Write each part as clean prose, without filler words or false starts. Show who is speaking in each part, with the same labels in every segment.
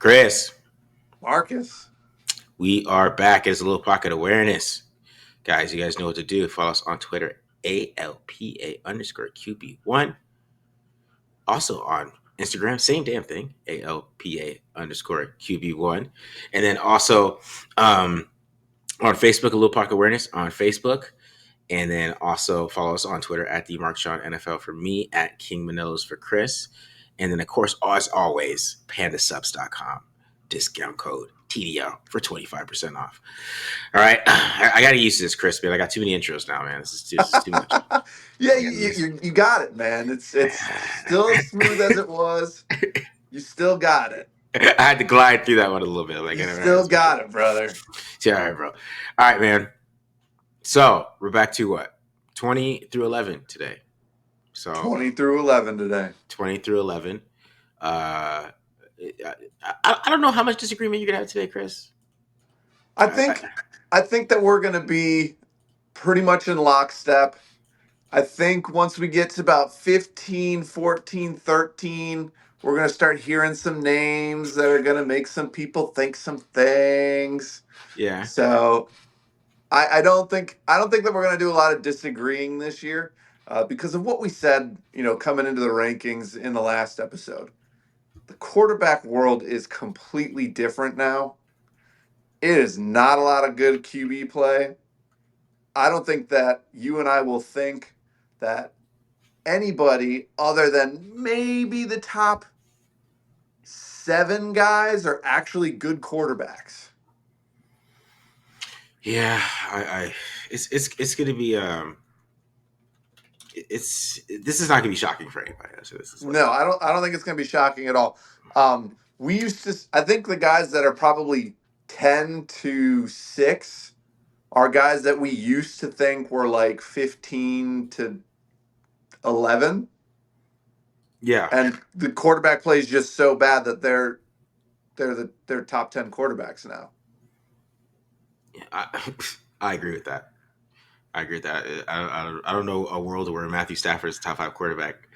Speaker 1: Chris,
Speaker 2: Marcus.
Speaker 1: we are back as a little pocket awareness. Guys, you guys know what to do. Follow us on Twitter, ALPA underscore QB1. Also on Instagram, same damn thing, ALPA underscore QB1. And then also on Facebook, a little pocket awareness on Facebook. And then also follow us on Twitter at the Mark Sean NFL for me, at King Manelos for Chris. And then, of course, as always, pandasubs.com. Discount code TDL for 25% off. All right. I got to use this, Chris, man. I got too many intros now, man. This is too much.
Speaker 2: Yeah, you got it, man. It's still as smooth as it was. You still got it.
Speaker 1: I had to glide through that one a little bit. Like,
Speaker 2: you still got it, brother.
Speaker 1: Yeah, all right, bro. All right, man. So we're back to what? 20 through 11 today. So
Speaker 2: 20 through 11 today.
Speaker 1: 20 through 11. I don't know how much disagreement you're gonna have today, Chris.
Speaker 2: I think that we're gonna be pretty much in lockstep. I think once we get to about 15, 14, 13, we're gonna start hearing some names that are gonna make some people think some things.
Speaker 1: Yeah.
Speaker 2: So I don't think that we're gonna do a lot of disagreeing this year because of what we said, coming into the rankings in the last episode. The quarterback world is completely different now. It is not a lot of good QB play. I don't think that you and I will think that anybody other than maybe the top 7 guys are actually good quarterbacks.
Speaker 1: Yeah, it's gonna be this is not gonna be shocking for anybody. So this is
Speaker 2: no, I don't think it's gonna be shocking at all. I think the guys that are probably 10 to 6 are guys that we used to think were like 15 to 11.
Speaker 1: Yeah.
Speaker 2: And the quarterback play is just so bad that they're top 10 quarterbacks now.
Speaker 1: Yeah, I agree with that. I don't know a world where Matthew Stafford is a top 5 quarterback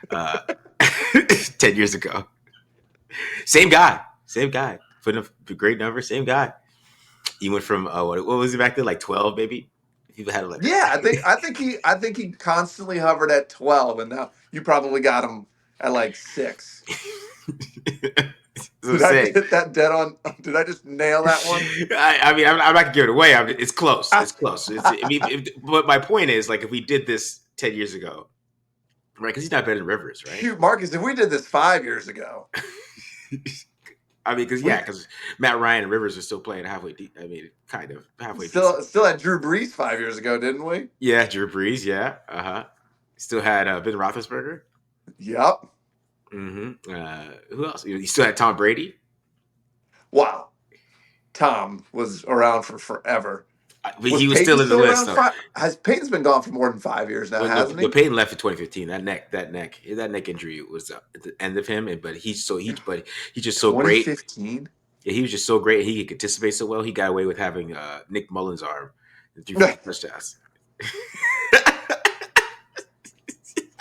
Speaker 1: 10 years ago. Same guy. Putting up a great number. Same guy. He went from what was he back then? Like 12, maybe. People had like
Speaker 2: I think he constantly hovered at 12, and now you probably got him at like 6. Did I hit that dead on? Did I just nail that one?
Speaker 1: I mean, I'm not gonna give it away. It's close. It's close. But my point is, like, if we did this 10 years ago, right? Because he's not better than Rivers, right?
Speaker 2: Shoot, Marcus, if we did this 5 years ago.
Speaker 1: I mean, because Matt Ryan and Rivers are still playing halfway deep. I mean, kind of halfway.
Speaker 2: Still had Drew Brees 5 years ago, didn't we?
Speaker 1: Yeah, Drew Brees. Yeah. Still had Ben Roethlisberger.
Speaker 2: Yep.
Speaker 1: Mm-hmm. Who else? You still had Tom Brady.
Speaker 2: Wow. Tom was around for forever.
Speaker 1: But he was still in the list.
Speaker 2: Peyton's been gone for more than 5 years now, hasn't he?
Speaker 1: Peyton left in 2015. That neck injury was at the end of him. But he's just so great.
Speaker 2: 2015.
Speaker 1: Yeah, he was just so great. He could anticipate so well. He got away with having Nick Mullins' arm and 3 touchdowns.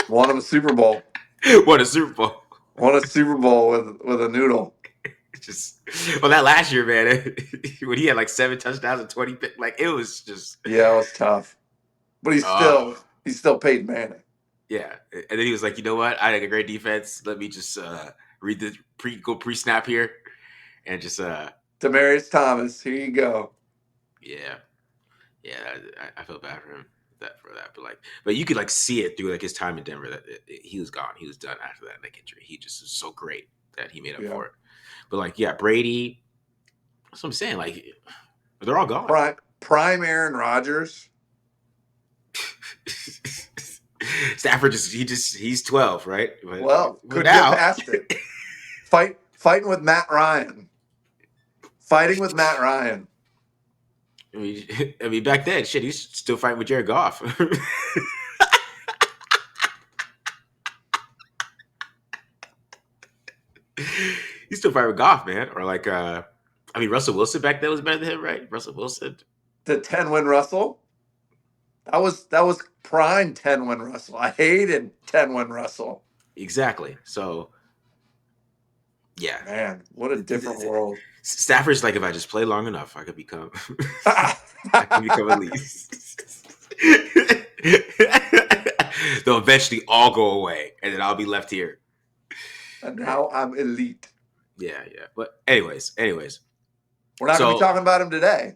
Speaker 2: Won him a Super Bowl.
Speaker 1: Won a Super Bowl
Speaker 2: with a noodle.
Speaker 1: That last year, man, when he had like 7 touchdowns and 20, like it was just.
Speaker 2: Yeah, it was tough, but he's still Peyton Manning.
Speaker 1: Yeah, and then he was like, you know what? I had a great defense. Let me just read the pre-snap here, and just
Speaker 2: Demaryius Thomas. Here you go.
Speaker 1: Yeah, I felt bad for him but you could like see it through like his time in Denver that he was gone. He was done after that neck injury. He just was so great that he made up for it. But like, yeah, Brady. That's what I'm saying. Like, they're all gone.
Speaker 2: Prime Aaron Rodgers.
Speaker 1: Stafford he's 12, right?
Speaker 2: But couldn't get past it. Fighting with Matt Ryan.
Speaker 1: I mean, back then, shit, he's still fighting with Jared Goff. He's still fighting with Goff, man. Or like, Russell Wilson back then was better than him, right? Russell Wilson,
Speaker 2: the 10-win Russell. That was prime 10-win Russell. I hated 10-win Russell.
Speaker 1: Exactly. So, Yeah.
Speaker 2: Man, what a different world.
Speaker 1: Stafford's like, if I just play long enough, I could become I can become elite. They'll eventually all go away, and then I'll be left here.
Speaker 2: And now I'm elite.
Speaker 1: Yeah, yeah. But anyways.
Speaker 2: We're not going to be
Speaker 1: So
Speaker 2: talking about him today.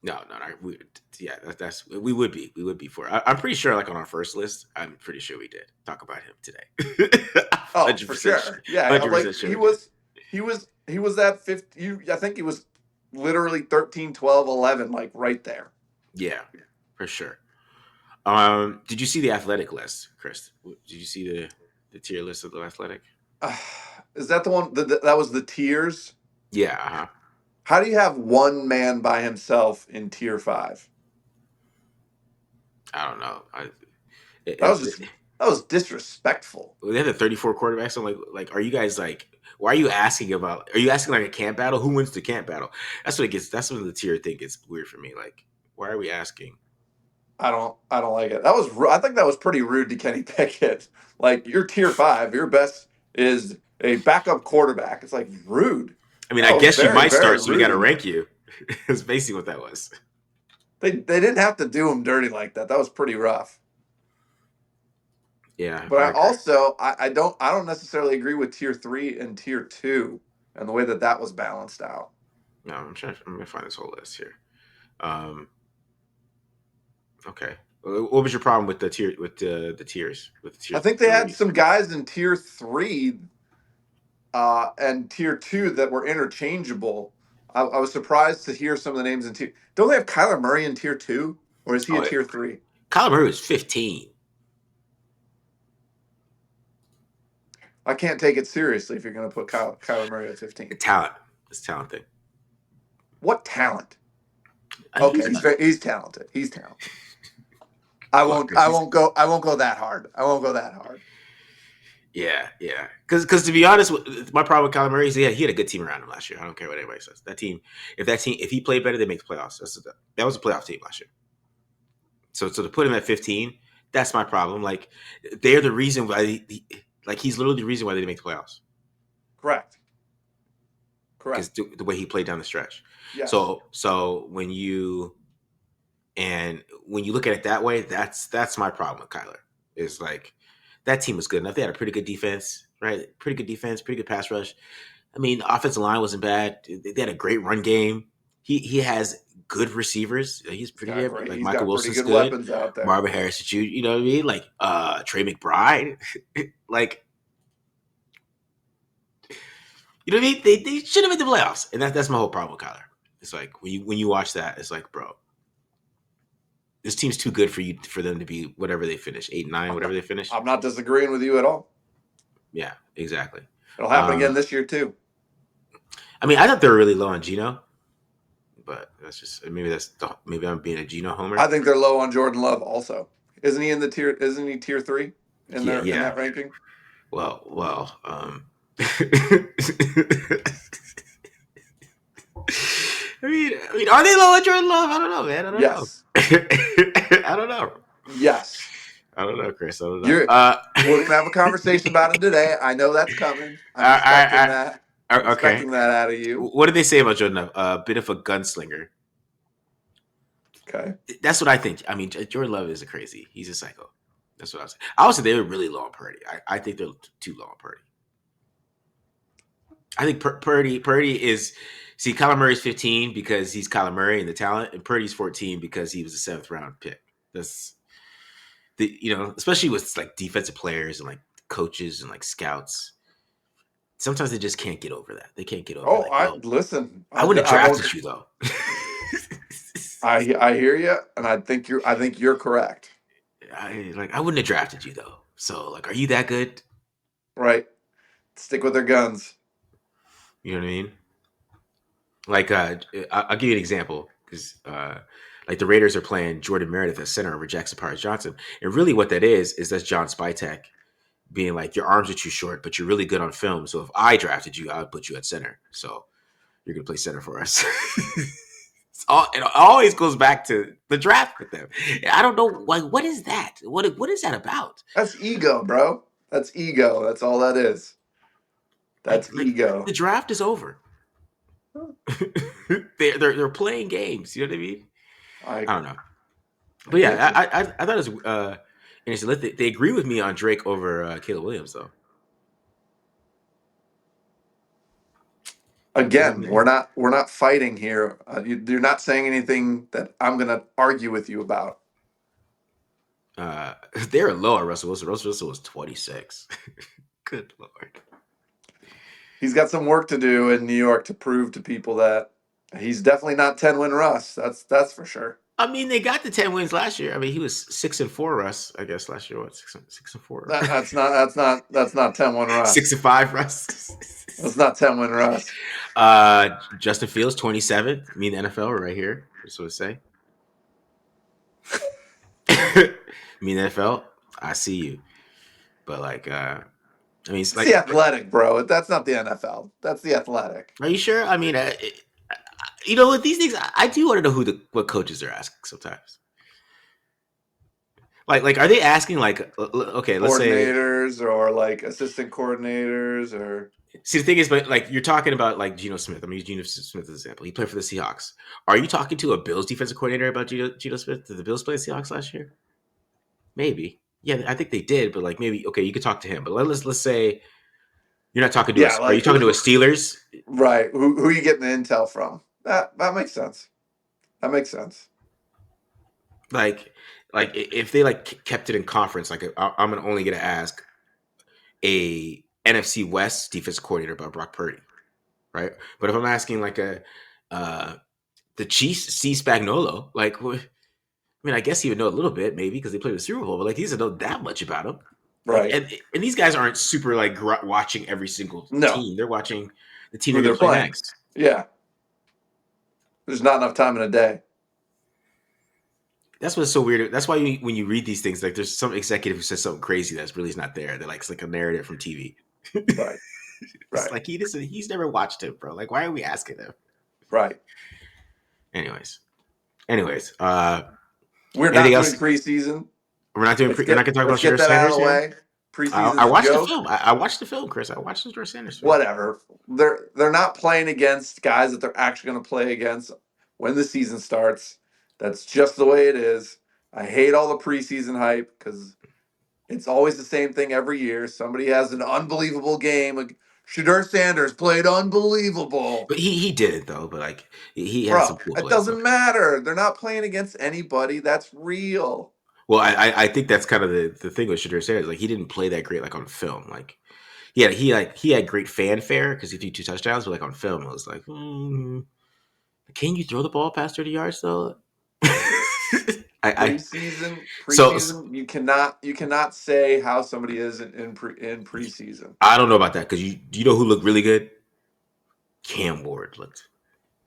Speaker 1: no. That's we would be for. I'm pretty sure, like on our first list, I'm pretty sure we did talk about him today.
Speaker 2: Oh, for sure. Yeah,
Speaker 1: 100%
Speaker 2: like
Speaker 1: sure
Speaker 2: he was that 50. I think he was literally 13, 12, 11, like right there.
Speaker 1: Yeah, for sure. Did you see the athletic list, Chris? Did you see the tier list of the athletic?
Speaker 2: Is that the one that was the tiers?
Speaker 1: Yeah. Uh-huh.
Speaker 2: How do you have one man by himself in tier 5?
Speaker 1: I don't know.
Speaker 2: That was disrespectful.
Speaker 1: They had the 34 quarterbacks. I'm like, are you guys like? Why are you asking about? Are you asking like a camp battle? Who wins the camp battle? That's what it gets. That's when the tier thing gets weird for me. Like, why are we asking?
Speaker 2: I don't like it. I think that was pretty rude to Kenny Pickett. Like, you're tier 5, your best is a backup quarterback. It's like rude.
Speaker 1: I mean,
Speaker 2: That
Speaker 1: I
Speaker 2: was
Speaker 1: guess you
Speaker 2: very,
Speaker 1: might
Speaker 2: very
Speaker 1: start, so we got to
Speaker 2: rude.
Speaker 1: rank you. That's basically what that was.
Speaker 2: They didn't have to do him dirty like that. That was pretty rough.
Speaker 1: Yeah,
Speaker 2: But
Speaker 1: I
Speaker 2: I
Speaker 1: agree.
Speaker 2: also I don't necessarily agree with tier 3 and tier 2 and the way that was balanced out.
Speaker 1: No, I'm gonna find this whole list here. Um, okay. What was your problem with the tier the tiers with the tier
Speaker 2: I think they had
Speaker 1: three?
Speaker 2: some guys in tier 3 and tier 2 that were interchangeable. I was surprised to hear some of the names in tier. Don't they have Kyler Murray in tier 2, or is he a
Speaker 1: Oh,
Speaker 2: tier 3?
Speaker 1: Kyler Murray was 15.
Speaker 2: I can't take it seriously if you're going to put Kyler Murray at 15.
Speaker 1: Talent. It's talent thing.
Speaker 2: What talent?
Speaker 1: He's
Speaker 2: Okay, he's talented. He's talented. I
Speaker 1: well,
Speaker 2: won't. I won't go. I won't go that hard. I won't go that hard.
Speaker 1: yeah, yeah. Because to be honest, my problem with Kyler Murray is he had a good team around him last year. I don't care what anybody says. If he played better, they make the playoffs. That was a playoff team last year. So to put him at 15, that's my problem. Like they're the reason why. Like he's literally the reason why they didn't make the playoffs.
Speaker 2: Correct.
Speaker 1: Because the way he played down the stretch.
Speaker 2: Yes.
Speaker 1: So when you look at it that way, that's my problem with Kyler. Is like that team was good enough. They had a pretty good defense, right? Pretty good defense, pretty good pass rush. I mean, the offensive line wasn't bad. They had a great run game. He has good receivers. He's pretty good.
Speaker 2: Great.
Speaker 1: Like
Speaker 2: He's
Speaker 1: Michael
Speaker 2: got pretty
Speaker 1: Wilson's
Speaker 2: good
Speaker 1: good.
Speaker 2: weapons out there.
Speaker 1: Marvin Harris, you know what I mean? Like Trey McBride. Like, you know what I mean? They should have made the playoffs, and that's my whole problem with Kyler. It's like when you watch that, it's like, bro, this team's too good for them to be whatever they finish, 8-9, whatever they finish.
Speaker 2: I'm not disagreeing with you at all.
Speaker 1: Yeah, exactly.
Speaker 2: It'll happen again this year too.
Speaker 1: I mean, I thought they were really low on Geno, but that's just maybe I'm being a Geno homer.
Speaker 2: I think they're low on Jordan Love also. Isn't he in the tier? Isn't he tier 3 in that ranking?
Speaker 1: Well. I mean, are they low on Jordan Love? I don't know, man. I don't know. I don't know.
Speaker 2: Yes.
Speaker 1: I don't know, Chris. I don't know.
Speaker 2: We're gonna have a conversation about him today. I know that's coming. I'm expecting that. I'm expecting that out of you.
Speaker 1: What did they say about Jordan Love? A bit of a gunslinger.
Speaker 2: Okay.
Speaker 1: That's what I think. I mean, Jordan Love is a crazy. He's a psycho. That's what I was saying. I would say they were really low on Purdy. I think they're too low on Purdy. I think Purdy is. See, Kyler Murray's 15 because he's Kyler Murray and the talent, and Purdy's 14 because he was a 7th round pick. That's especially with like defensive players and like coaches and like scouts. Sometimes they just can't get over that. They can't get over.
Speaker 2: Listen.
Speaker 1: I wouldn't have drafted you though.
Speaker 2: I hear you, and I think you're correct.
Speaker 1: I wouldn't have drafted you though. So like, are you that good?
Speaker 2: Right. Stick with their guns.
Speaker 1: You know what I mean? Like, I'll give you an example because, like, the Raiders are playing Jordan Meredith at center over Jackson Powers Johnson, and really, what that is that's John Spytek being like, your arms are too short, but you're really good on film. So if I drafted you, I would put you at center. So you're gonna play center for us. It always goes back to the draft with them. I don't know, like, what is that? What is that about?
Speaker 2: That's ego, bro. That's ego. That's all that is. That's
Speaker 1: Like
Speaker 2: ego.
Speaker 1: the draft is over. They're playing games. You know what I mean?
Speaker 2: I
Speaker 1: I don't know.
Speaker 2: I
Speaker 1: But
Speaker 2: get
Speaker 1: yeah,
Speaker 2: you.
Speaker 1: I thought it was interesting. They agree with me on Drake over Caleb Williams, though. They have
Speaker 2: Again,
Speaker 1: me.
Speaker 2: we're not fighting here. You're not saying anything that I'm gonna argue with you about.
Speaker 1: Uh, they're low on Russell Wilson. Russell Wilson was 26. Good lord.
Speaker 2: He's got some work to do in New York to prove to people that he's definitely not 10-win Russ. That's for sure.
Speaker 1: I mean, they got the 10 wins last year. I mean, he was 6-4, Russ. I guess last year, what, 6-4,
Speaker 2: That's not 10-win Russ.
Speaker 1: 6-5, Russ.
Speaker 2: That's not 10-win Russ.
Speaker 1: Justin Fields 27. Me in the NFL right here. Just want to say. Me in the NFL. I see you, but like, I mean, it's
Speaker 2: It's the
Speaker 1: like,
Speaker 2: Athletic, bro. That's not the NFL. That's the Athletic.
Speaker 1: are you sure? I mean, you know, with these things, I do want to know what coaches are asking sometimes. Like, are they asking like, okay, let's say.
Speaker 2: Coordinators or like assistant coordinators or
Speaker 1: See, the thing is, but like you're talking about like Geno Smith. I'm gonna use Geno Smith as an example. He played for the Seahawks. Are you talking to a Bills defensive coordinator about Geno Smith? Did the Bills play the Seahawks last year? Maybe. Yeah, I think they did, but like maybe okay, you could talk to him. But let's say you're not talking to
Speaker 2: yeah,
Speaker 1: us. Are you
Speaker 2: like
Speaker 1: talking to a Steelers?
Speaker 2: right. Who are you getting the intel from? That makes sense. That makes sense.
Speaker 1: Like, if they like kept it in conference, like I'm only gonna ask a NFC West defensive coordinator about Brock Purdy, right? But if I'm asking like uh the Chiefs, C Spagnuolo, like I mean, I guess he would know a little bit, maybe because they played the Super Bowl, but like he doesn't know that much about him. Like,
Speaker 2: Right.
Speaker 1: and these guys aren't super like watching every single
Speaker 2: No.
Speaker 1: team. They're watching the team
Speaker 2: Who
Speaker 1: they're going
Speaker 2: they're
Speaker 1: to play
Speaker 2: playing.
Speaker 1: next.
Speaker 2: Yeah. There's not enough time in a day.
Speaker 1: That's what's so weird. That's why when you read these things, like there's some executive who says something crazy that's really not there. They're like it's like a narrative from TV.
Speaker 2: Right.
Speaker 1: It's
Speaker 2: Right.
Speaker 1: like he's never watched it, bro. Like why are we asking him?
Speaker 2: Right.
Speaker 1: Anyways,
Speaker 2: We're
Speaker 1: anything
Speaker 2: not doing
Speaker 1: else?
Speaker 2: preseason.
Speaker 1: We're not doing. You're not gonna talk about
Speaker 2: Let's get
Speaker 1: Shedeur
Speaker 2: that out of
Speaker 1: Sanders
Speaker 2: the
Speaker 1: here.
Speaker 2: way.
Speaker 1: I
Speaker 2: Preseason's a
Speaker 1: watched the
Speaker 2: joke.
Speaker 1: film. I watched the film, Chris. I watched the Shedeur Sanders film.
Speaker 2: Whatever. They're not playing against guys that they're actually going to play against when the season starts. That's just the way it is. I hate all the preseason hype because it's always the same thing every year. Somebody has an unbelievable game. Like, Shedeur Sanders played unbelievable.
Speaker 1: But he did it though. But like he had some
Speaker 2: Bro,
Speaker 1: cool
Speaker 2: it
Speaker 1: plays though.
Speaker 2: doesn't matter. They're not playing against anybody. That's real.
Speaker 1: Well, I think that's kind of the thing with Shedeur Sanders. Like he didn't play that great like on film. Like he had great fanfare because he threw 2 touchdowns, but like on film it was like, can you throw the ball past 30 yards though? I so
Speaker 2: Preseason, you cannot say how somebody is in preseason.
Speaker 1: I don't know about that because do you know who looked really good? Cam Ward looked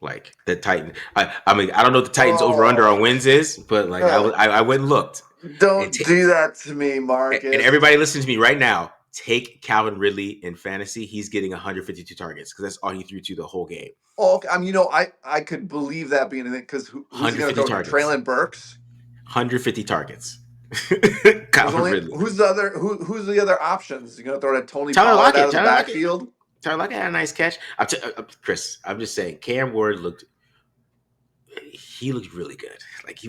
Speaker 1: like the Titan. I mean I don't know what the Titans over under on
Speaker 2: Oh,
Speaker 1: wins is, but like I went and looked and
Speaker 2: don't do that to me,
Speaker 1: and
Speaker 2: Marcus.
Speaker 1: everybody listen to me right now. Take Calvin Ridley in fantasy. He's getting 152 targets because that's all he threw to the whole game.
Speaker 2: Oh, okay. I mean, I could believe that being a thing because who's he going to
Speaker 1: 150
Speaker 2: throw to?
Speaker 1: targets.
Speaker 2: Traylon Burks.
Speaker 1: 150 targets.
Speaker 2: There's
Speaker 1: Calvin
Speaker 2: only
Speaker 1: Ridley.
Speaker 2: who's the other options? You going to throw to Tony
Speaker 1: Tyler
Speaker 2: Pollard out
Speaker 1: Lockett.
Speaker 2: of the
Speaker 1: Tyler Lockett.
Speaker 2: backfield?
Speaker 1: Tyler Lockett had a nice catch. Chris, I'm just saying, Cam Ward looked. He looked really good. Like he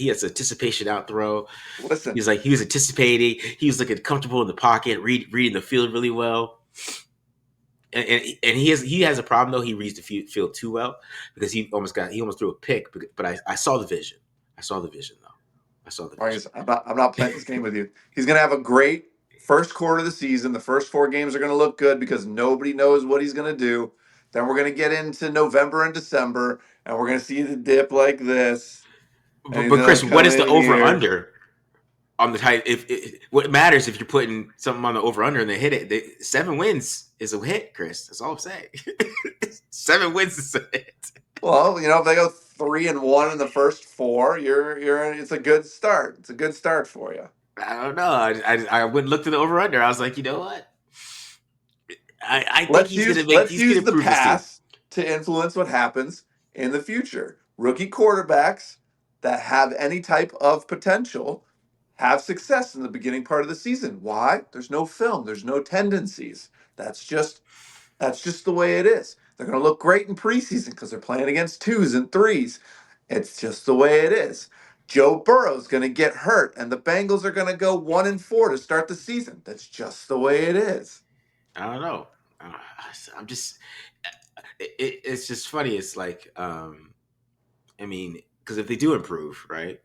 Speaker 1: has anticipation out throw.
Speaker 2: Listen,
Speaker 1: He was anticipating. He was looking comfortable in the pocket, reading the field really well. And he has a problem though. He reads the field too well because he almost threw a pick. But I saw the vision. I saw the vision though. I saw the vision.
Speaker 2: Marcus, I'm not playing this game with you. He's going to have a great first quarter of the season. The first 4 games are going to look good because nobody knows what he's going to do. Then we're going to get into November and December, and we're going to see the dip like this, and he's
Speaker 1: But
Speaker 2: going
Speaker 1: Chris,
Speaker 2: to
Speaker 1: what
Speaker 2: come
Speaker 1: is the
Speaker 2: in
Speaker 1: over
Speaker 2: here.
Speaker 1: under on the tight? If what matters if you're putting something on the over under and they hit it, 7 wins is a hit, Chris. That's all I'm saying. 7 wins is a hit.
Speaker 2: Well, if they go 3-1 in the first 4, it's a good start. It's a good start for you.
Speaker 1: I don't know. I went and looked at the over under. I was like, you know what? I think
Speaker 2: Let's
Speaker 1: he's gonna
Speaker 2: use the
Speaker 1: improve his team.
Speaker 2: past to influence what happens in the future. Rookie quarterbacks that have any type of potential have success in the beginning part of the season. Why? There's no film, there's no tendencies. That's just That's just the way it is. They're going to look great in preseason because they're playing against twos and threes. It's just the way it is. Joe Burrow's going to get hurt, and the Bengals are going to go 1-4 to start the season. That's just the way it is.
Speaker 1: I don't know. Uh, I'm just. It's just funny. It's like, I mean, because if they do improve, right?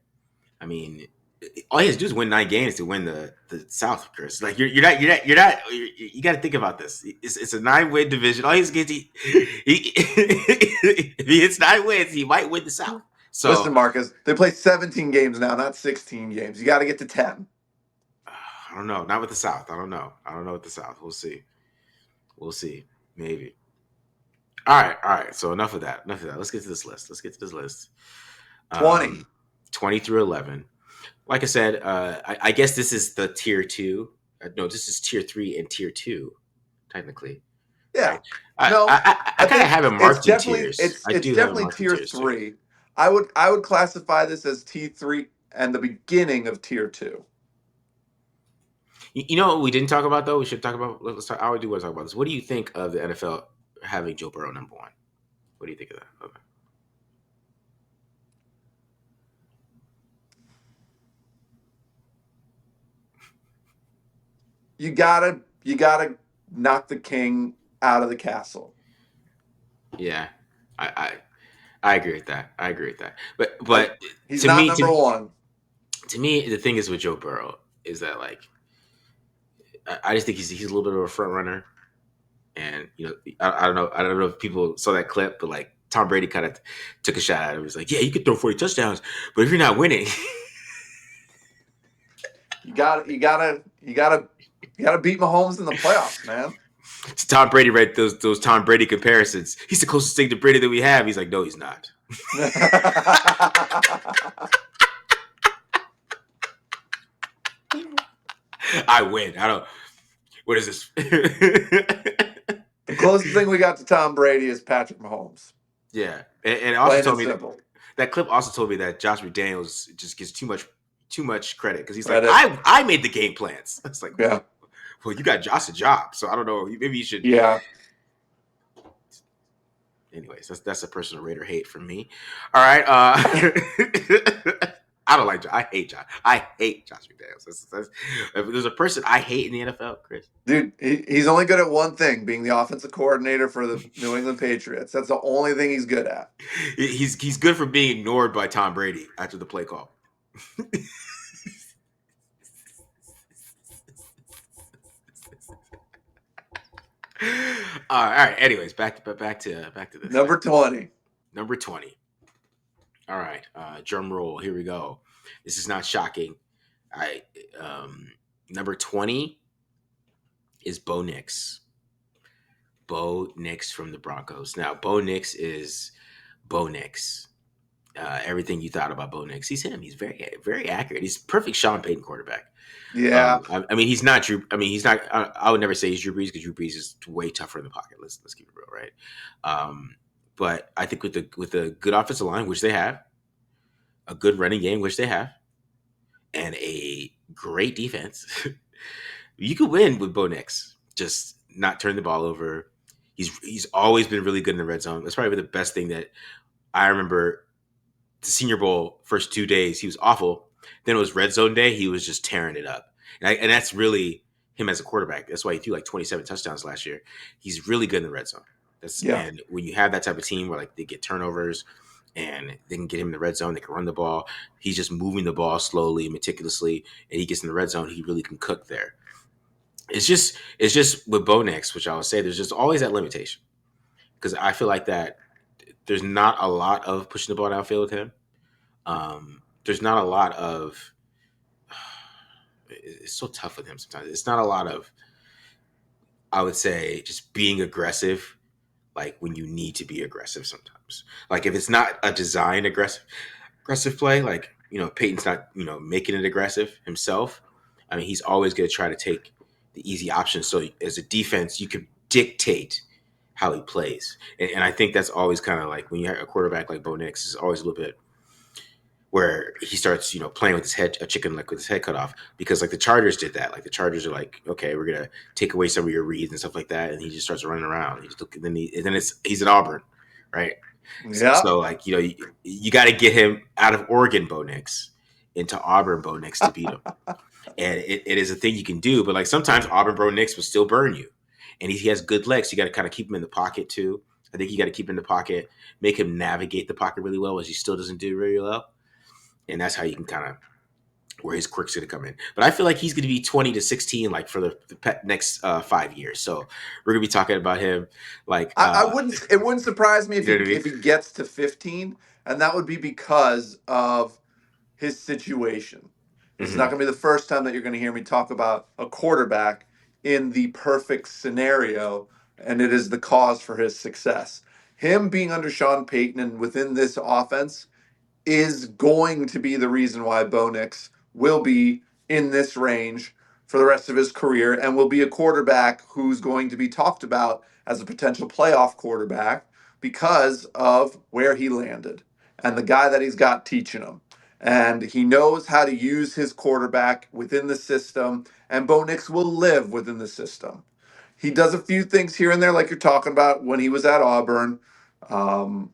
Speaker 1: I mean, all he has to do is win 9 games to win the South, Chris. Like you got to think about this. It's a 9-win division. All he has to get if he hits 9 wins, he might win the South.
Speaker 2: Listen,
Speaker 1: So
Speaker 2: Marcus, they play 17 games now, not 16 games. You got to get to 10.
Speaker 1: I don't know. Not with the South. I don't know. I don't know with the South. We'll see. We'll see. Maybe. All right. All right. So enough of that. Enough of that. Let's get to this list.
Speaker 2: 20.
Speaker 1: 20 through 11. Like I said, I guess this is the tier 2. No, this is tier 3 and tier 2, technically.
Speaker 2: Yeah.
Speaker 1: Right? I
Speaker 2: No,
Speaker 1: I kind of have it marked in tiers.
Speaker 2: it's
Speaker 1: I do have it
Speaker 2: definitely
Speaker 1: marked in
Speaker 2: tier
Speaker 1: tiers too.
Speaker 2: 3. I would classify this as T3 and the beginning of tier 2.
Speaker 1: You know what we didn't talk about though? We should talk about. Let's talk. I do want to talk about this. What do you think of the NFL having Joe Burrow number 1? What do you think of that? Okay.
Speaker 2: You gotta knock the king out of the castle.
Speaker 1: Yeah, I agree with that. I agree with that. But
Speaker 2: Like, he's
Speaker 1: to
Speaker 2: not
Speaker 1: me,
Speaker 2: number one.
Speaker 1: to me, the thing is with Joe Burrow is that like I just think he's a little bit of a front runner. And I don't know. I don't know if people saw that clip, but like Tom Brady kind of took a shot at him. He was like, "Yeah, you could throw 40 touchdowns, but if you're not winning,
Speaker 2: You gotta beat Mahomes in the playoffs, man.
Speaker 1: So Tom Brady read those Tom Brady comparisons. He's the closest thing to Brady that we have. He's like, no, he's not. I win. I don't. What is this?
Speaker 2: The closest thing we got to Tom Brady is Patrick Mahomes.
Speaker 1: Yeah, and also
Speaker 2: Plain
Speaker 1: told
Speaker 2: and
Speaker 1: me
Speaker 2: simple.
Speaker 1: that clip also told me that Josh McDaniels just gets too much credit because he's
Speaker 2: Credit.
Speaker 1: like, I made the game plans. It's like,
Speaker 2: Yeah.
Speaker 1: well, you got Josh a job, so I don't know. Maybe you should.
Speaker 2: Yeah.
Speaker 1: Anyways, that's a personal Raider hate from me. All right. I don't like Josh. I hate Josh. I hate Josh McDaniels. If there's a person I hate in the NFL, Chris.
Speaker 2: Dude, he's only good at one thing, being the offensive coordinator for the New England Patriots. That's the only thing he's good at.
Speaker 1: He's good for being ignored by Tom Brady after the play call. All right. Anyways, back to this.
Speaker 2: Number 20.
Speaker 1: Number 20. All right. Drum roll. Here we go. This is not shocking. Number 20 is Bo Nix. Bo Nix from the Broncos. Now, Bo Nix is Bo Nix. Everything you thought about Bo Nix, he's him. He's very, very accurate. He's perfect Sean Payton quarterback.
Speaker 2: Yeah.
Speaker 1: I mean, he's not Drew. I mean, he's not. I would never say he's Drew Brees because Drew Brees is way tougher in the pocket. Let's keep it real, right? But I think with the good offensive line, which they have, a good running game, which they have, and a great defense, you could win with Bo Nix. Just not turn the ball over. He's always been really good in the red zone. That's probably the best thing that I remember. The Senior Bowl first 2 days, he was awful. Then it was red zone day. He was just tearing it up, and that's really him as a quarterback. That's why he threw like 27 touchdowns last year. He's really good in the red zone. And when you have that type of team where like they get turnovers and they can get him in the red zone, they can run the ball. He's just moving the ball slowly, meticulously, and he gets in the red zone. He really can cook there. It's just with Bo Nix, which I would say there's just always that limitation because I feel like that there's not a lot of pushing the ball downfield with him. There's not a lot of. It's so tough with him sometimes. It's not a lot of. I would say just being aggressive, like when you need to be aggressive. Sometimes, like if it's not a design aggressive play, like Peyton's not making it aggressive himself. I mean, he's always going to try to take the easy option. So as a defense, you can dictate how he plays. And I think that's always kind of like when you have a quarterback like Bo Nix is always a little bit, where he starts, playing with his head, a chicken leg with his head cut off, because like the Chargers did that. Like the Chargers are like, okay, we're gonna take away some of your reads and stuff like that, and he just starts running around. He's at Auburn, right?
Speaker 2: Yeah.
Speaker 1: So like you got to get him out of Oregon, Bo Nix, into Auburn, Bo Nix, to beat him, and it is a thing you can do. But like sometimes Auburn, Bo Nix will still burn you, and he has good legs. So you got to kind of keep him in the pocket too. I think you got to keep him in the pocket, make him navigate the pocket really well, as he still doesn't do really well, and that's how you can kind of where his quirk's going to come in. But I feel like he's going to be 20 to 16 like for the next 5 years. So we're going to be talking about him like
Speaker 2: I wouldn't. It wouldn't surprise me
Speaker 1: you know what I mean?
Speaker 2: if he gets to 15, and that would be because of his situation. This is not
Speaker 1: Mm-hmm.
Speaker 2: going to be the first time that you're going to hear me talk about a quarterback in the perfect scenario, and it is the cause for his success. Him being under Sean Payton and within this offense is going to be the reason why Bo Nix will be in this range for the rest of his career and will be a quarterback who's going to be talked about as a potential playoff quarterback because of where he landed and the guy that he's got teaching him. And he knows how to use his quarterback within the system, and Bo Nix will live within the system. He does a few things here and there, like you're talking about when he was at Auburn. Um,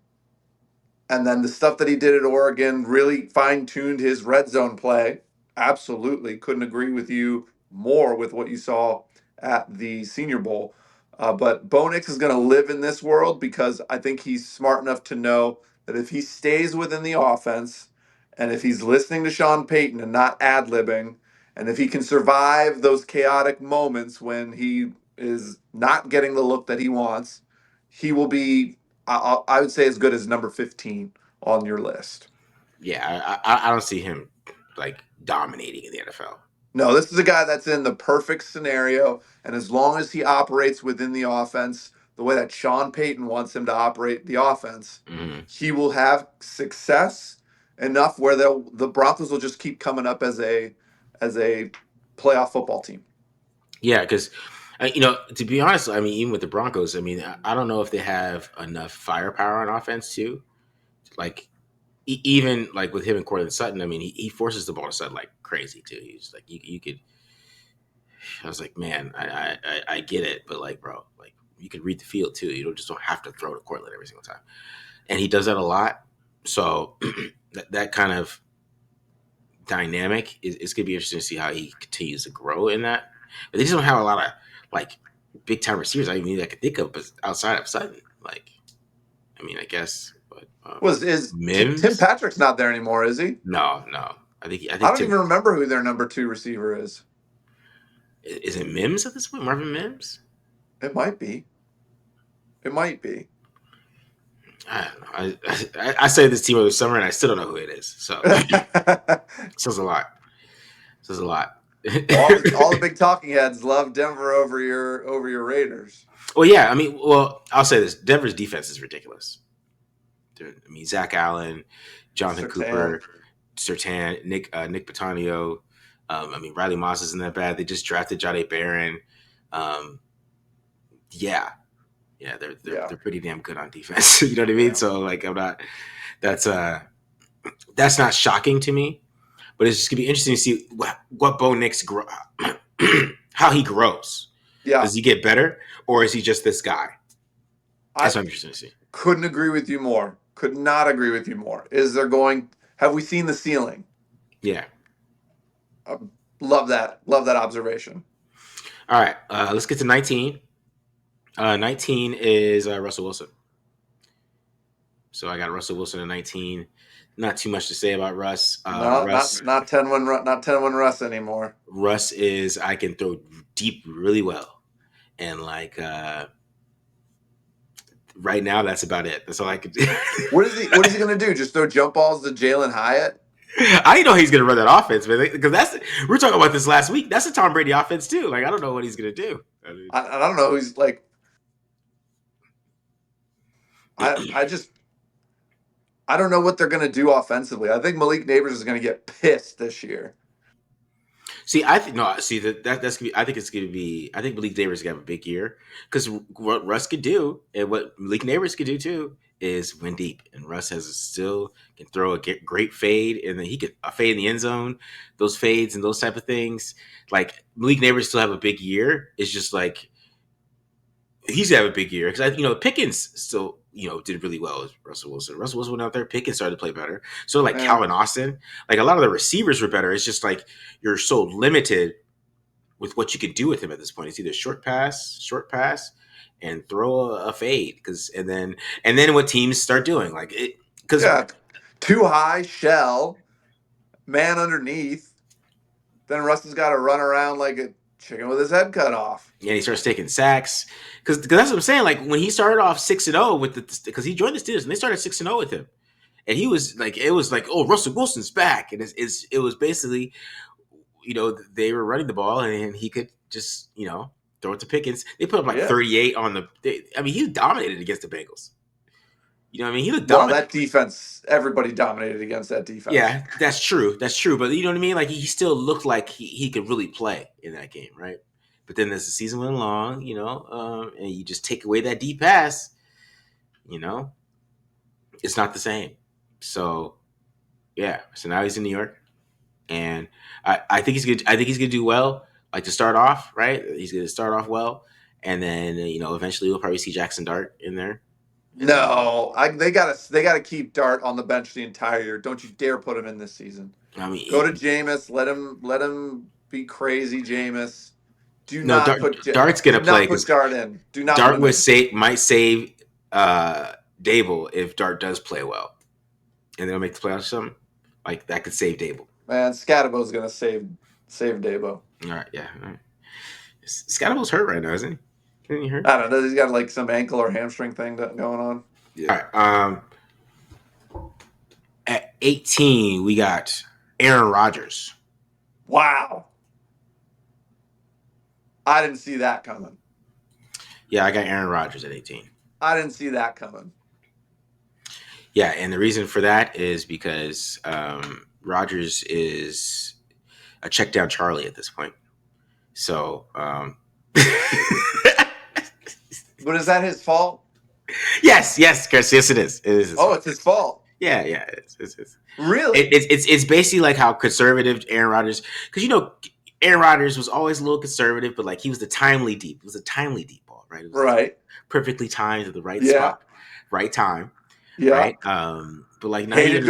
Speaker 2: and then the stuff that he did at Oregon really fine tuned his red zone play. Absolutely. Couldn't agree with you more with what you saw at the Senior Bowl. But Bo Nix is going to live in this world because I think he's smart enough to know that if he stays within the offense and if he's listening to Sean Payton and not ad libbing, and if he can survive those chaotic moments when he is not getting the look that he wants, he will be I would say as good as number 15 on your list.
Speaker 1: Yeah, I don't see him like dominating in the NFL.
Speaker 2: No, this is a guy that's in the perfect scenario, and as long as he operates within the offense the way that Sean Payton wants him to operate the offense,
Speaker 1: Mm-hmm.
Speaker 2: he will have success enough where the Broncos will just keep coming up as a playoff football team.
Speaker 1: Yeah, because to be honest, I mean, even with the Broncos, I mean, I don't know if they have enough firepower on offense too. Like even like with him and Cortland Sutton, I mean, he forces the ball to Sutton like crazy too. He's like you could. I was like, man, I get it, but like, bro, like you can read the field too. You don't have to throw to Cortland every single time, and he does that a lot. So that kind of dynamic is going to be interesting to see how he continues to grow in that. But they just don't have a lot of like big time receivers I even I could think of, but outside of Sutton, like I mean, I guess, but
Speaker 2: Was is Tim
Speaker 1: Mims?
Speaker 2: Patrick's not there anymore, is he?
Speaker 1: No, no. I
Speaker 2: I
Speaker 1: think
Speaker 2: don't
Speaker 1: Tim
Speaker 2: even remember who their number 2 receiver is.
Speaker 1: is it Mims at this point? Marvin Mims?
Speaker 2: It might be. It might be.
Speaker 1: I don't know. I say this team over the summer and I still don't know who it is. So it says a lot. It says a lot.
Speaker 2: all the big talking heads love Denver over your Raiders.
Speaker 1: Well, yeah. I mean, well, I'll say this: Denver's defense is ridiculous. I mean, Zach Allen, Jonathan
Speaker 2: Sertan.
Speaker 1: Cooper, Sertan, Nick Batonio. I mean, Riley Moss isn't that bad. They just drafted Jade Barron. Um, yeah, yeah,
Speaker 2: Yeah,
Speaker 1: they're pretty damn good on defense. You know what I mean?
Speaker 2: yeah.
Speaker 1: So like, I'm not. That's that's not shocking to me, but it's just gonna be interesting to see what Bo Nix how he grows.
Speaker 2: Yeah.
Speaker 1: Does he get better, or is he just this guy?
Speaker 2: I
Speaker 1: That's what I'm interested to see.
Speaker 2: couldn't agree with you more. Could not agree with you more. Is there going have we seen the ceiling?
Speaker 1: Yeah.
Speaker 2: Uh, love that. Love that observation.
Speaker 1: All right. Let's get to 19. 19 is Russell Wilson. So I got Russell Wilson at 19. Not too much to say about Russ.
Speaker 2: No, not 10-1 not 10-1 Russ anymore.
Speaker 1: Russ is I can throw deep really well, and like right now that's about it. That's all I could do.
Speaker 2: What is he gonna do? Just throw jump balls to Jalen Hyatt?
Speaker 1: I didn't know he's gonna run that offense, man. Because we're talking about this last week. That's a Tom Brady offense too. Like I don't know what he's gonna do.
Speaker 2: I don't know. He's like I just I don't know what they're gonna do offensively. I think Malik Neighbors is gonna get pissed this year.
Speaker 1: See, I think no. See that's gonna be. I think it's gonna be. I think Malik Neighbors gonna have a big year because what Russ could do and what Malik Neighbors could do too is win deep, and Russ has still can throw a great fade, and then he could a fade in the end zone. Those fades and those type of things, like Malik Neighbors still have a big year. It's just like he's gonna have a big year because Pickens still did really well with Russell Wilson. Russell Wilson went out there, Pickens started to play better. So like Calvin Austin, like a lot of the receivers were better. It's just like you're so limited with what you could do with him at this point. It's either short pass, and throw a fade and then what teams start doing like it because
Speaker 2: too high shell, man underneath. Then Russell's got to run around like a chicken with his head cut off.
Speaker 1: Yeah, he starts taking sacks because that's what I'm saying. Like when he started off 6-0 with because he joined the Steelers and they started 6-0 with him, and he was like, it was like, oh, Russell Wilson's back, and it was basically, they were running the ball and he could just throw it to Pickens. They put up like 38 on the. I mean, he dominated against the Bengals. You know what I mean? He looked dominant.
Speaker 2: Well, that defense, everybody dominated against that defense.
Speaker 1: Yeah, that's true. That's true. But you know what I mean? Like he still looked like he could really play in that game, right? But then as the season went along, and you just take away that deep pass, it's not the same. So, yeah. So now he's in New York, and I think he's good. I think he's gonna do well. Like to start off, right? He's gonna start off well, and then eventually we'll probably see Jackson Dart in there.
Speaker 2: No, they gotta keep Dart on the bench the entire year. Don't you dare put him in this season.
Speaker 1: I mean,
Speaker 2: go to Jameis. Let him be crazy, Jameis. Do not put
Speaker 1: Dart's gonna play.
Speaker 2: Put Dart in. Do not.
Speaker 1: Dart might save Dable if Dart does play well, and they'll make the playoffs or something. Like that could save Dable.
Speaker 2: Man, Scadabo's gonna save Dabo.
Speaker 1: All right, yeah. All right. Scadabo's hurt right now, isn't he? Isn't he hurt?
Speaker 2: I don't know. He's got like some ankle or hamstring thing going on.
Speaker 1: Yeah. All right. At 18, we got Aaron Rodgers.
Speaker 2: Wow. I didn't see that coming.
Speaker 1: Yeah, I got Aaron Rodgers at 18.
Speaker 2: I didn't see that coming.
Speaker 1: Yeah, and the reason for that is because Rodgers is a check down Charlie at this point. So,
Speaker 2: but is that his fault?
Speaker 1: Yes, Chris. Yes, it is. It is.
Speaker 2: It's his fault.
Speaker 1: Yeah. It's
Speaker 2: really.
Speaker 1: It's basically like how conservative Aaron Rodgers, because Aaron Rodgers was always a little conservative, but like he was the timely deep. It was a timely deep ball, right? It was
Speaker 2: right.
Speaker 1: Perfectly timed at the right spot, right time.
Speaker 2: Yeah.
Speaker 1: Right. But like now
Speaker 2: hated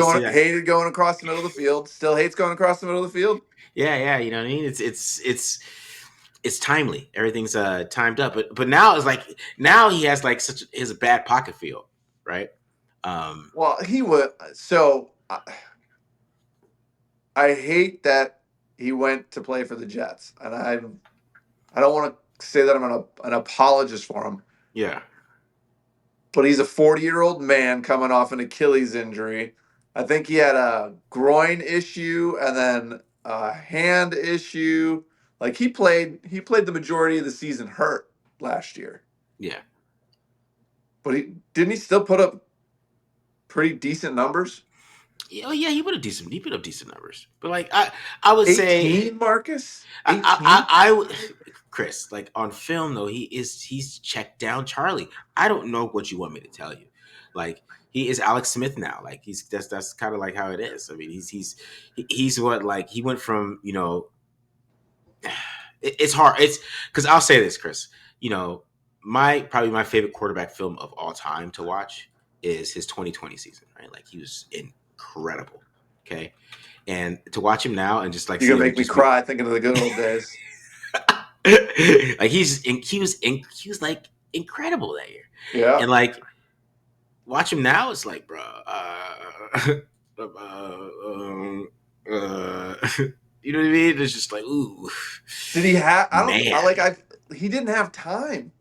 Speaker 2: going across the middle of the field. Still hates going across the middle of the field.
Speaker 1: Yeah. You know what I mean? It's timely. Everything's timed up. But now it's like he has like his bad pocket feel, right?
Speaker 2: Well, he would. So I hate that he went to play for the Jets, and I don't want to say that I'm an apologist for him.
Speaker 1: Yeah.
Speaker 2: But he's a 40-year-old man coming off an Achilles injury. I think he had a groin issue and then a hand issue. Like he played the majority of the season hurt last year.
Speaker 1: Yeah.
Speaker 2: But didn't he still put up pretty decent numbers?
Speaker 1: Yeah, he put up decent numbers. But like I would
Speaker 2: 18,
Speaker 1: say
Speaker 2: Marcus? 18?
Speaker 1: I would Chris, like on film though, he's checked down Charlie. I don't know what you want me to tell you. Like he is Alex Smith now. Like that's kind of like how it is. I mean, he's what, like he went from, it's hard. It's because I'll say this, Chris, probably my favorite quarterback film of all time to watch is his 2020 season, right? Like he was incredible. Okay. And to watch him now and just like,
Speaker 2: you're gonna make me cry thinking of the good old days.
Speaker 1: Like he was like incredible that year.
Speaker 2: Yeah.
Speaker 1: And like watch him now, it's like, bro, you know what I mean? It's just like, ooh.
Speaker 2: Did he have? He didn't have time.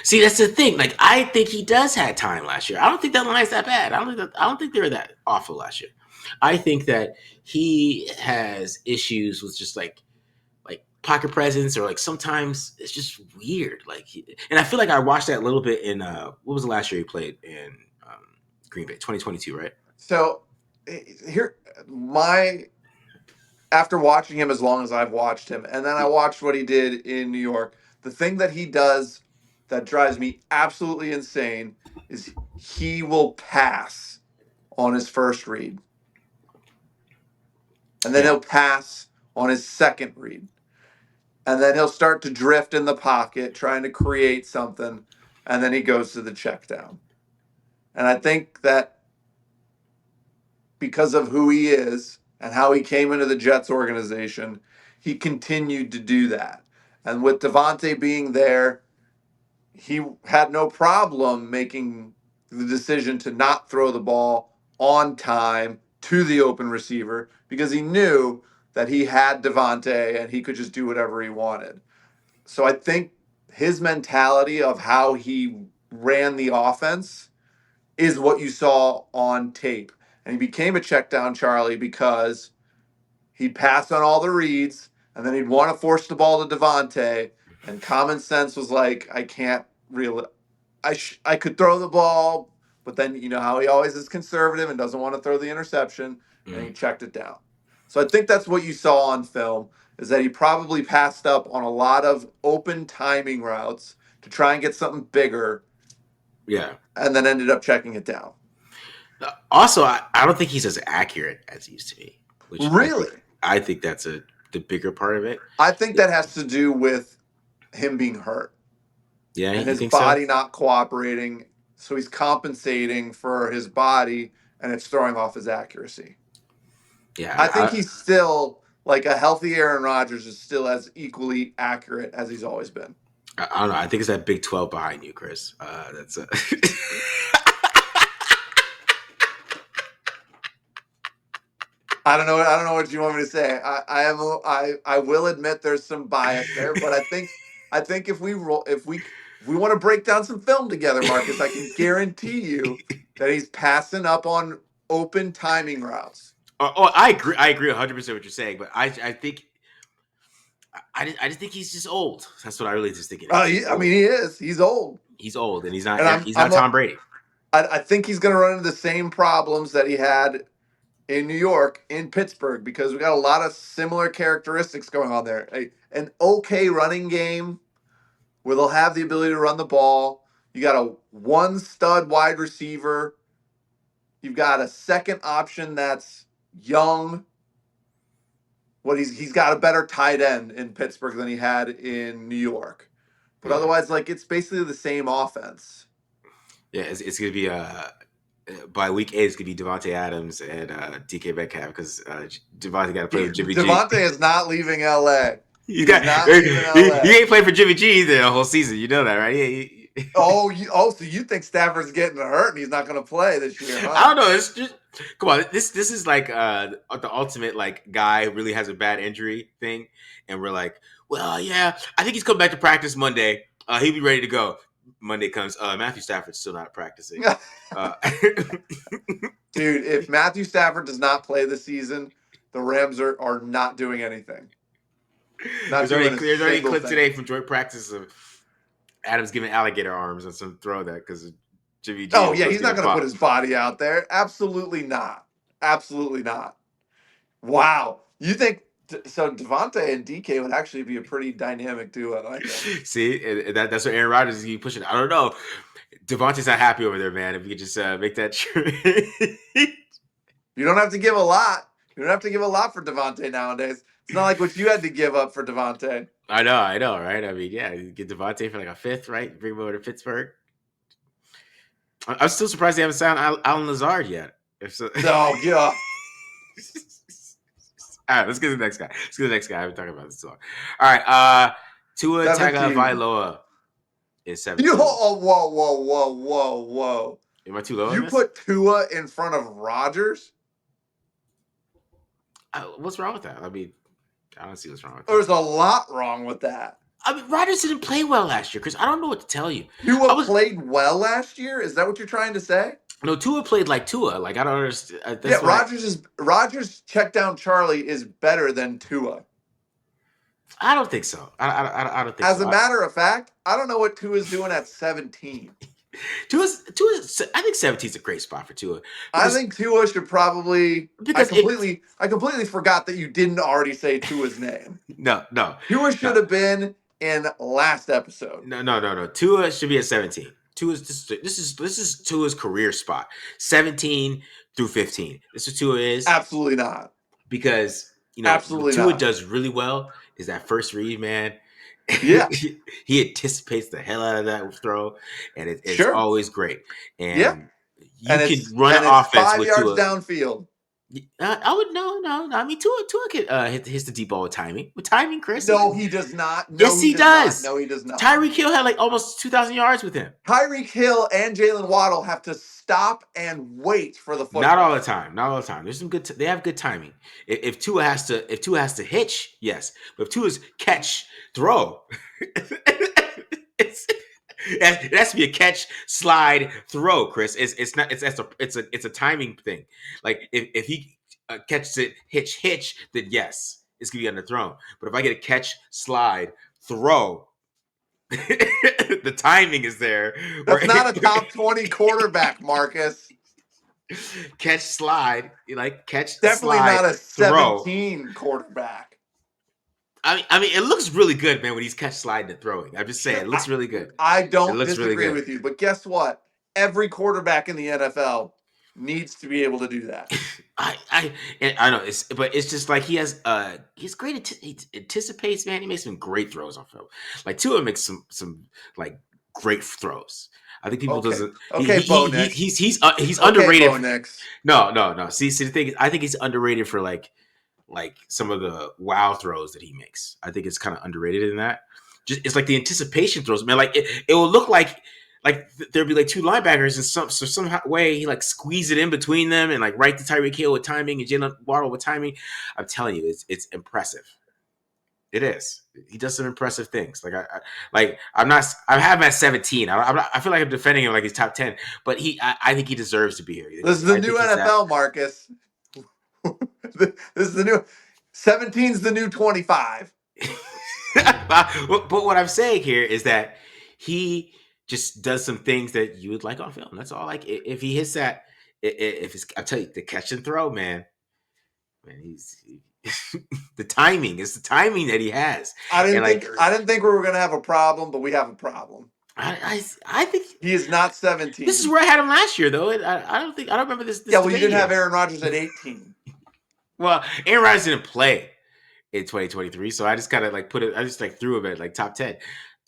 Speaker 1: See, that's the thing. Like, I think he does have time last year. I don't think that line's that bad. I don't think they were that awful last year. I think that he has issues with just like pocket presence, or like sometimes it's just weird. Like, and I feel like I watched that a little bit in what was the last year he played in Green Bay, 2022, right?
Speaker 2: So here, after watching him as long as I've watched him, and then I watched what he did in New York, the thing that he does that drives me absolutely insane is he will pass on his first read. And then
Speaker 1: Yeah.
Speaker 2: he'll pass on his second read. And then he'll start to drift in the pocket, trying to create something. And then he goes to the check down. And I think that because of who he is and how he came into the Jets organization, he continued to do that. And with Devontae being there, he had no problem making the decision to not throw the ball on time to the open receiver because he knew that he had Devontae and he could just do whatever he wanted. So I think his mentality of how he ran the offense is what you saw on tape. And he became a check down Charlie because he'd pass on all the reads and then he'd want to force the ball to Devontae. And common sense was like, I can't really, I could throw the ball, but then you know how he always is conservative and doesn't want to throw the interception, and he checked it down. So I think that's what you saw on film is that he probably passed up on a lot of open timing routes to try and get something bigger.
Speaker 1: Yeah.
Speaker 2: And then ended up checking it down.
Speaker 1: Also, I don't think he's as accurate as he used to be. Which
Speaker 2: Really?
Speaker 1: I think that's the bigger part of it.
Speaker 2: I think that has to do with him being hurt.
Speaker 1: Yeah,
Speaker 2: and
Speaker 1: you
Speaker 2: his
Speaker 1: think
Speaker 2: body
Speaker 1: so?
Speaker 2: not cooperating. So he's compensating for his body and it's throwing off his accuracy.
Speaker 1: Yeah,
Speaker 2: I think he's still like a healthy Aaron Rodgers is still as equally accurate as he's always been.
Speaker 1: I don't know. I think it's that Big 12 behind you, Chris. That's
Speaker 2: I don't know. I don't know what you want me to say. I will admit there's some bias there, but I think if we want to break down some film together, Marcus, I can guarantee you that he's passing up on open timing routes.
Speaker 1: I agree. I agree 100% what you're saying, but I think I just think he's just old. That's what I really just think it is.
Speaker 2: I mean, he is. He's old.
Speaker 1: He's old, and
Speaker 2: And
Speaker 1: he's not Tom Brady.
Speaker 2: I think he's going to run into the same problems that he had in New York, in Pittsburgh, because we got a lot of similar characteristics going on there. An okay running game where they'll have the ability to run the ball. You got a one stud wide receiver. You've got a second option that's young. He's got a better tight end in Pittsburgh than he had in New York. But otherwise, like it's basically the same offense.
Speaker 1: Yeah, it's gonna be by week 8 it's gonna be Devontae Adams and DK Metcalf because Devontae got to play with Jimmy G.
Speaker 2: Devontae is not leaving LA.
Speaker 1: He's not leaving LA. He ain't played for Jimmy G either the whole season. You know that, right?
Speaker 2: So you think Stafford's getting hurt and he's not going to play this year? Huh?
Speaker 1: I don't know. It's just come on. This is like the ultimate like guy who really has a bad injury thing, and we're like, well, yeah, I think he's coming back to practice Monday. He'll be ready to go. Monday comes. Matthew Stafford's still not practicing.
Speaker 2: Dude, if Matthew Stafford does not play this season, the Rams are not doing anything.
Speaker 1: There's already a clip today from joint practice of Adams giving alligator arms on some throw that because Jimmy G.
Speaker 2: Oh, yeah, he's not going to put his body out there. Absolutely not. Absolutely not. Wow. You think so? Devontae and DK would actually be a pretty dynamic duo. I like that.
Speaker 1: See, that's what Aaron Rodgers is pushing. I don't know. Devontae's not happy over there, man. If we could just make that trade.
Speaker 2: You don't have to give a lot. You don't have to give a lot for Devontae nowadays. It's not like what you had to give up for Devontae.
Speaker 1: I know, right? I mean, yeah, you get Devontae for like a fifth, right? Bring him over to Pittsburgh. I'm still surprised they haven't signed Alan Lazard yet.
Speaker 2: No, yeah.
Speaker 1: All right, let's get to the next guy. I've been talking about this too long. All right, Tua Tagavailoa is 17.
Speaker 2: Whoa.
Speaker 1: Am I too low?
Speaker 2: You put Tua in front of Rodgers?
Speaker 1: What's wrong with that? I mean, I don't see what's wrong with that.
Speaker 2: There's a lot wrong with that.
Speaker 1: I mean, Rodgers didn't play well last year, Chris. I don't know what to tell you.
Speaker 2: Tua played well last year? Is that what you're trying to say?
Speaker 1: No, Tua played like Tua. Like, I don't understand.
Speaker 2: Rodgers check down Charlie is better than Tua.
Speaker 1: I don't think so. I don't think
Speaker 2: so. As
Speaker 1: a
Speaker 2: matter of fact, I don't know what Tua's doing at 17.
Speaker 1: Tua's I think 17 is a great spot for Tua.
Speaker 2: I think Tua should probably I completely forgot that you didn't already say Tua's name.
Speaker 1: No.
Speaker 2: Tua should have been in last episode.
Speaker 1: No. Tua should be at 17. This is Tua's career spot. 17 through 15. This is Tua is
Speaker 2: Absolutely not.
Speaker 1: because what
Speaker 2: Absolutely
Speaker 1: Tua
Speaker 2: not.
Speaker 1: does really well is that first read, man.
Speaker 2: Yeah.
Speaker 1: He anticipates the hell out of that throw, and it's
Speaker 2: Sure.
Speaker 1: always great.
Speaker 2: Yeah.
Speaker 1: And you
Speaker 2: And
Speaker 1: can run an
Speaker 2: it's
Speaker 1: offense
Speaker 2: 5
Speaker 1: with
Speaker 2: yards
Speaker 1: Tua.
Speaker 2: downfield.
Speaker 1: I would no. I mean, Tua can hit the deep ball with timing. With timing, Chris.
Speaker 2: No, he does not. No,
Speaker 1: Yes,
Speaker 2: he
Speaker 1: he
Speaker 2: does not.
Speaker 1: does.
Speaker 2: No, he does not.
Speaker 1: Tyreek Hill had like almost 2,000 yards with him.
Speaker 2: Tyreek Hill and Jaylen Waddle have to stop and wait for the
Speaker 1: Not all the
Speaker 2: football.
Speaker 1: time. Not all the time. There's some good. They have good timing. If Tua has to hitch, yes. But if Tua's catch throw, it has to be a catch slide throw, Chris. It's not. It's a timing thing. Like if he catches it hitch, then yes, it's gonna be underthrown. But if I get a catch slide throw, the timing is there.
Speaker 2: That's not a top 20 quarterback, Marcus.
Speaker 1: Catch slide, catch
Speaker 2: Definitely
Speaker 1: slide
Speaker 2: not a
Speaker 1: throw.
Speaker 2: 17 quarterback.
Speaker 1: I mean, it looks really good, man, when he's catch sliding and throwing. I'm just saying,
Speaker 2: Sure,
Speaker 1: it looks really good.
Speaker 2: I
Speaker 1: It
Speaker 2: don't
Speaker 1: looks really
Speaker 2: disagree
Speaker 1: good.
Speaker 2: with you, but guess what? Every quarterback in the NFL needs to be able to do that.
Speaker 1: I know but it's just like he's great. He anticipates, man. He makes some great throws on film. Like Tua makes some like great throws. I think people
Speaker 2: Okay.
Speaker 1: doesn't.
Speaker 2: Okay, Bo Nix.
Speaker 1: He's
Speaker 2: Okay,
Speaker 1: underrated.
Speaker 2: Bo Nix.
Speaker 1: No. See the thing is, I think he's underrated for like some of the wow throws that he makes. I think it's kind of underrated in that. Just it's like the anticipation throws, man. Like it will look like there'd be like two linebackers and some way he like squeeze it in between them and like right to Tyreek Hill with timing and Jaylen Waddle with timing. I'm telling you, it's impressive. It is. He does some impressive things. I have him at 17. I feel like I'm defending him like he's top 10, but I think he deserves to be here.
Speaker 2: This is the
Speaker 1: I
Speaker 2: new
Speaker 1: think he's that.
Speaker 2: NFL, Marcus. This is the new 17's the new 25.
Speaker 1: But what I'm saying here is that he just does some things that you would like on film. That's all. Like if he hits that, if it's, I tell you, the catch and throw, man, the timing. It's the timing that he has.
Speaker 2: I
Speaker 1: And
Speaker 2: didn't think we were gonna have a problem, but we have a problem.
Speaker 1: I think
Speaker 2: He is not 17.
Speaker 1: this is where I had him last year, though. I don't remember this.
Speaker 2: Yeah, well, you
Speaker 1: debate
Speaker 2: didn't
Speaker 1: here.
Speaker 2: have Aaron Rodgers at 18.
Speaker 1: Well, Aaron Rodgers didn't play in 2023, so I just kind of like put it. I just like threw him at like top 10.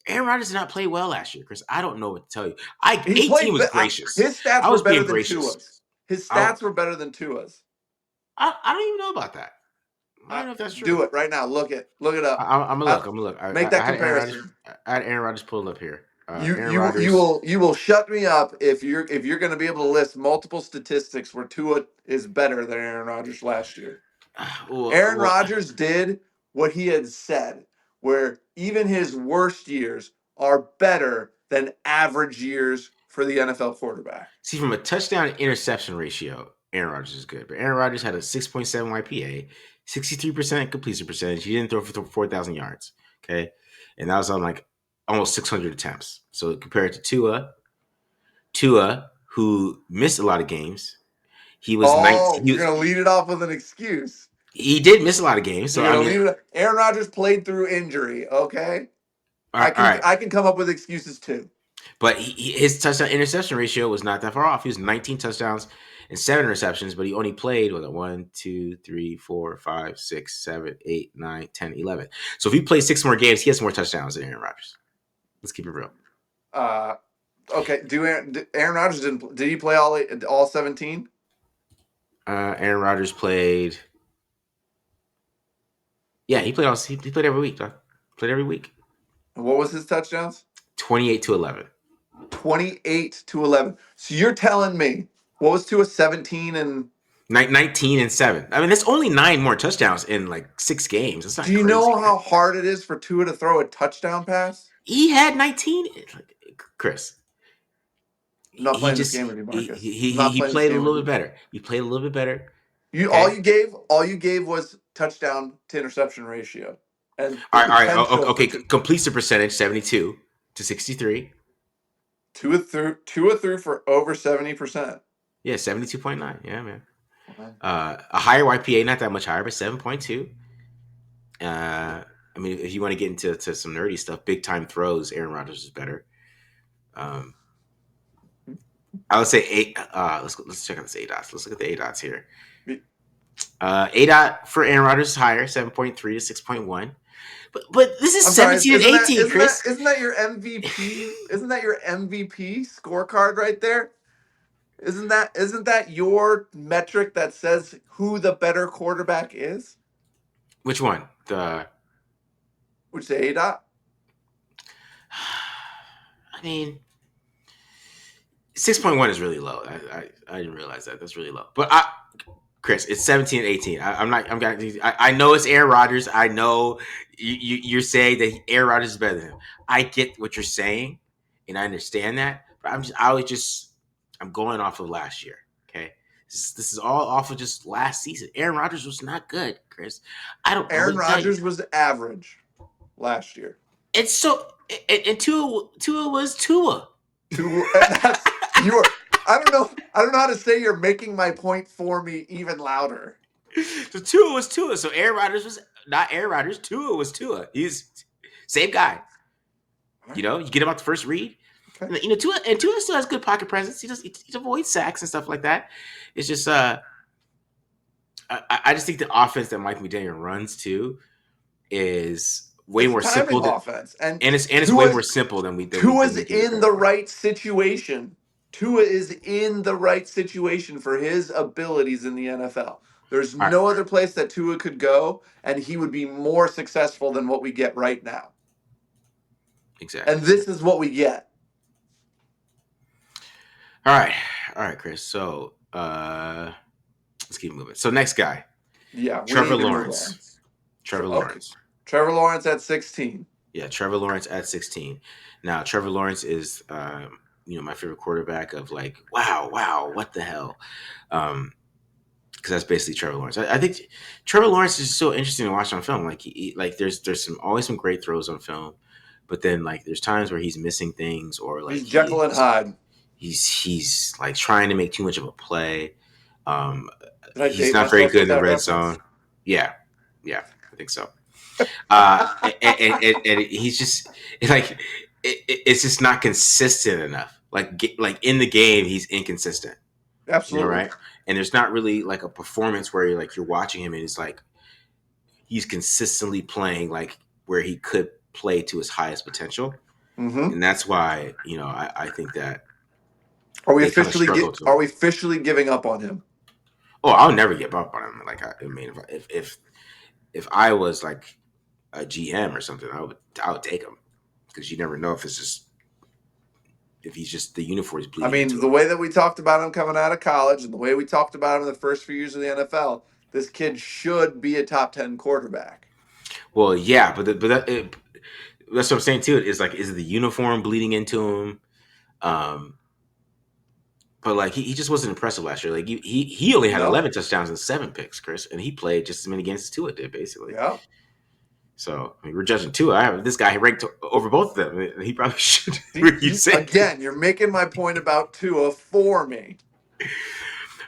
Speaker 1: Aaron Rodgers did not play well last year, Chris. I don't know what to tell you.
Speaker 2: He
Speaker 1: 18
Speaker 2: played.
Speaker 1: was gracious.
Speaker 2: His stats
Speaker 1: I
Speaker 2: were
Speaker 1: was
Speaker 2: better
Speaker 1: being
Speaker 2: than
Speaker 1: gracious.
Speaker 2: Tua's. His stats were better than Tua's.
Speaker 1: I don't even know about that. I don't know if that's true.
Speaker 2: Do it right now. Look it up.
Speaker 1: I'm gonna look.
Speaker 2: Make that comparison.
Speaker 1: I had Aaron Rodgers pulled up here.
Speaker 2: You will shut me up if you're going to be able to list multiple statistics where Tua is better than Aaron Rodgers last year. Aaron Rodgers did what he had said, where even his worst years are better than average years for the NFL quarterback.
Speaker 1: See, from a touchdown to interception ratio, Aaron Rodgers is good, but Aaron Rodgers had a 6.7 YPA, 63% completion percentage. He didn't throw for 4,000 yards. Okay, and that was on like almost 600 attempts. So compared to Tua, who missed a lot of games, he was 19.
Speaker 2: You're gonna lead it off with an excuse.
Speaker 1: He did miss a lot of games. So
Speaker 2: Aaron Rodgers played through injury. Okay,
Speaker 1: all right.
Speaker 2: I can come up with excuses too.
Speaker 1: But his touchdown interception ratio was not that far off. He was 19 touchdowns and 7 receptions, but he only played with 1, 2, 3, 4, 5, 6, 7, 8, 9, 10, 11. So if he plays 6 more games, he has more touchdowns than Aaron Rodgers. Let's keep it real.
Speaker 2: Okay. Aaron Rodgers did he play all 17?
Speaker 1: Aaron Rodgers played. Yeah, he played every week. Played every week.
Speaker 2: And what was his touchdowns?
Speaker 1: 28-11.
Speaker 2: 28-11. So you're telling me what was Tua 17 and
Speaker 1: 19 and 7. I mean, that's only 9 more touchdowns in like 6 games. It's not.
Speaker 2: Do you know how hard it is for Tua to throw a touchdown pass?
Speaker 1: He had 19. Chris.
Speaker 2: I'm not playing this game with you, Marcus.
Speaker 1: He played a little bit better. He played a little bit better.
Speaker 2: All you gave was touchdown to interception ratio. And
Speaker 1: all right. Okay. Completion percentage 72 to 63.
Speaker 2: Tua threw for over 70%.
Speaker 1: Yeah, 72.9. Yeah, man. A higher YPA, not that much higher, but 7.2. I mean, if you want to get into some nerdy stuff, big time throws, Aaron Rodgers is better. I would say eight. Let's check out this A dots. Let's look at the A dots here. A dot for Aaron Rodgers is higher, 7.3 to 6.1. But this is
Speaker 2: I'm sorry,
Speaker 1: 17 and 18, Chris.
Speaker 2: isn't that your MVP? Isn't that your MVP scorecard right there? Isn't that your metric that says who the better quarterback is?
Speaker 1: Which one? The
Speaker 2: Which is A dot?
Speaker 1: I mean, 6.1 is really low. I didn't realize that. That's really low. But Chris, it's 17 and 18. I know it's Aaron Rodgers. I know you're saying that Aaron Rodgers is better than him. I get what you're saying, and I understand that. But I'm going off of last year. Okay, this is all off of just last season. Aaron Rodgers was not good, Chris. I don't know
Speaker 2: Aaron
Speaker 1: what to tell you.
Speaker 2: Rodgers was average last year.
Speaker 1: It's so and Tua was Tua.
Speaker 2: That's I don't know how to say you're making my point for me even louder.
Speaker 1: So Tua was Tua. So Aaron Rodgers was not Aaron Rodgers. Tua was Tua. He's same guy.
Speaker 2: Right.
Speaker 1: You know, you get him out the first read.
Speaker 2: Okay.
Speaker 1: You know, Tua still has good pocket presence. He avoids sacks and stuff like that. It's just I just think the offense that Mike McDaniel runs too is way more simple than
Speaker 2: offense, and
Speaker 1: it's way more simple than we.
Speaker 2: Tua's in the right situation. Tua is in the right situation for his abilities in the NFL. There's no other place that Tua could go, and he would be more successful than what we get right now.
Speaker 1: Exactly.
Speaker 2: And this is what we get.
Speaker 1: All right, Chris. So let's keep moving. So next guy.
Speaker 2: Yeah.
Speaker 1: Trevor Lawrence. Trevor Lawrence.
Speaker 2: Trevor Lawrence at 16.
Speaker 1: Yeah, Trevor Lawrence at 16. Now, Trevor Lawrence is, my favorite quarterback of like, wow, what the hell? Because that's basically Trevor Lawrence. I think Trevor Lawrence is so interesting to watch on film. Like, there's always some great throws on film, but then like there's times where he's missing things or like
Speaker 2: he's Jekyll and Hyde.
Speaker 1: He's like trying to make too much of a play.
Speaker 2: He's not very good in the red zone.
Speaker 1: Yeah, I think so. And he's just like it's just not consistent enough. Like in the game, he's inconsistent.
Speaker 2: Absolutely,
Speaker 1: right. And there's not really like a performance where you're watching him and it's like he's consistently playing like where he could play to his highest potential.
Speaker 2: Mm-hmm.
Speaker 1: And that's why I think that.
Speaker 2: Are we officially giving up on him?
Speaker 1: Oh, I'll never give up on him. Like I mean, if I was like a GM or something, I would take him because you never know if he's just the uniform is bleeding.
Speaker 2: I mean, the way that we talked about him coming out of college and the way we talked about him in the first few years of the NFL, this kid should be a top 10 quarterback.
Speaker 1: Well, yeah, but that's what I'm saying too. Is like, is the uniform bleeding into him? But like he just wasn't impressive last year. Like he only had 11 touchdowns and 7 picks, Chris, and he played just as many games as Tua did, basically.
Speaker 2: Yeah.
Speaker 1: So I mean, we're judging Tua. I have this guy ranked over both of them. He probably should.
Speaker 2: Again, you're making my point about Tua for me.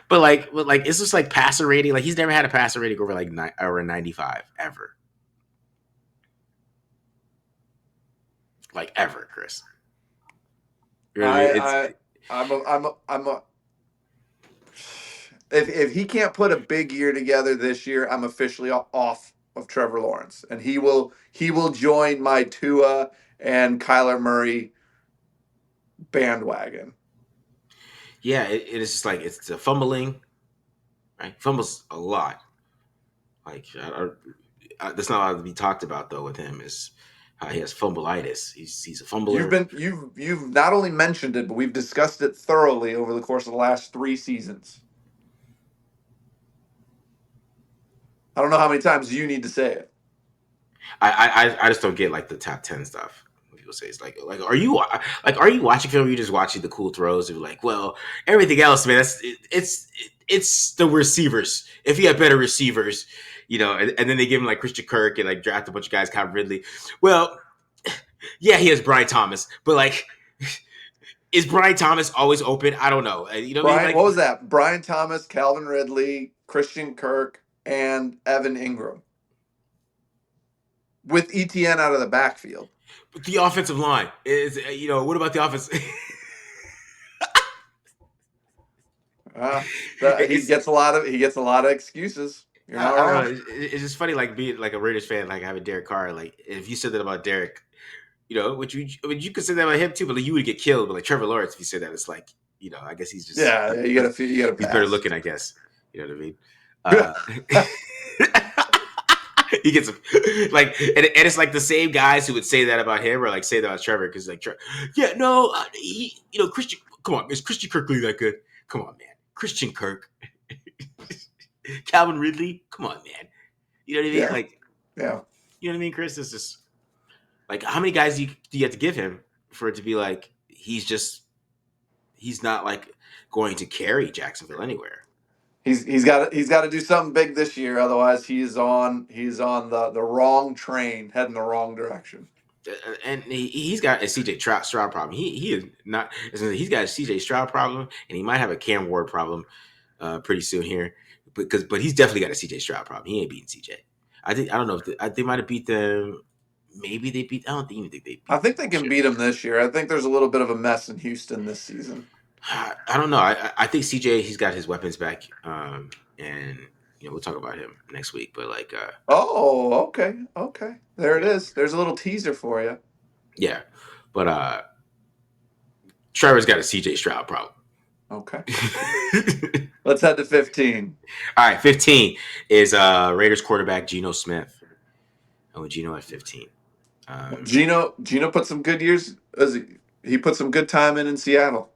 Speaker 1: But it's just like passer rating. Like he's never had a passer rating over like over 95 ever. Like ever, Chris.
Speaker 2: Really, if he can't put a big year together this year, I'm officially off of Trevor Lawrence, and he will join my Tua and Kyler Murray bandwagon.
Speaker 1: Yeah, it is just like it's a fumbling, right? Fumbles a lot. Like that's not allowed to be talked about though with him is how he has fumbleitis. He's a fumbler.
Speaker 2: You've not only mentioned it, but we've discussed it thoroughly over the course of the last 3 seasons. I don't know how many times you need to say it.
Speaker 1: I just don't get like the top 10 stuff. People say it's like are you watching film? Or are you just watching the cool throws? And you're like, well, everything else, man. It's the receivers. If you have better receivers, and then they give him like Christian Kirk and like draft a bunch of guys, Calvin Ridley. Well, yeah, he has Brian Thomas, but like, is Brian Thomas always open? I don't know.
Speaker 2: Brian, what was that? Brian Thomas, Calvin Ridley, Christian Kirk, and Evan Ingram. with ETN out of the backfield.
Speaker 1: But the offensive line is, what about the offense?
Speaker 2: He
Speaker 1: it's
Speaker 2: gets a lot of excuses. You're not
Speaker 1: I don't
Speaker 2: wrong.
Speaker 1: know. It's just funny, like being like a Raiders fan, like having Derek Carr. Like if you said that about Derek, which you could say that about him too, but like, you would get killed. But like Trevor Lawrence, if you say that, it's like I guess he's just
Speaker 2: Yeah, you gotta
Speaker 1: he's better
Speaker 2: pass.
Speaker 1: looking, I guess. You know what I mean? Uh, he gets like, and it's like the same guys who would say that about him or like say that about Trevor because like, yeah, no, Christian. Come on, is Christian Kirk really that good? Come on, man, Christian Kirk, Calvin Ridley. Come on, man. You know what I mean?
Speaker 2: Yeah,
Speaker 1: Like,
Speaker 2: yeah.
Speaker 1: you know what I mean, Chris? It's just like how many guys do you have to give him for it to be like he's not like going to carry Jacksonville anywhere.
Speaker 2: He's got to do something big this year. Otherwise, he's on the wrong train, heading the wrong direction.
Speaker 1: And he's got a CJ Stroud problem. He is not. He's got a CJ Stroud problem, and he might have a Cam Ward problem pretty soon here. But he's definitely got a CJ Stroud problem. He ain't beating CJ. I don't know if they might have beat them. Maybe they beat. I don't even think they
Speaker 2: I
Speaker 1: beat them
Speaker 2: think they
Speaker 1: last
Speaker 2: can
Speaker 1: year.
Speaker 2: beat him this year. I think there's a little bit of a mess in Houston this season.
Speaker 1: I don't know. I think CJ he's got his weapons back. And we'll talk about him next week. But like
Speaker 2: Oh, okay. There it
Speaker 1: yeah,
Speaker 2: is. There's a little teaser for you.
Speaker 1: yeah. But Trevor's got a CJ Stroud problem.
Speaker 2: Okay. Let's head to 15.
Speaker 1: All right, 15 is Raiders quarterback Geno Smith. I went Geno at 15.
Speaker 2: Gino put some good years. He put some good time in Seattle.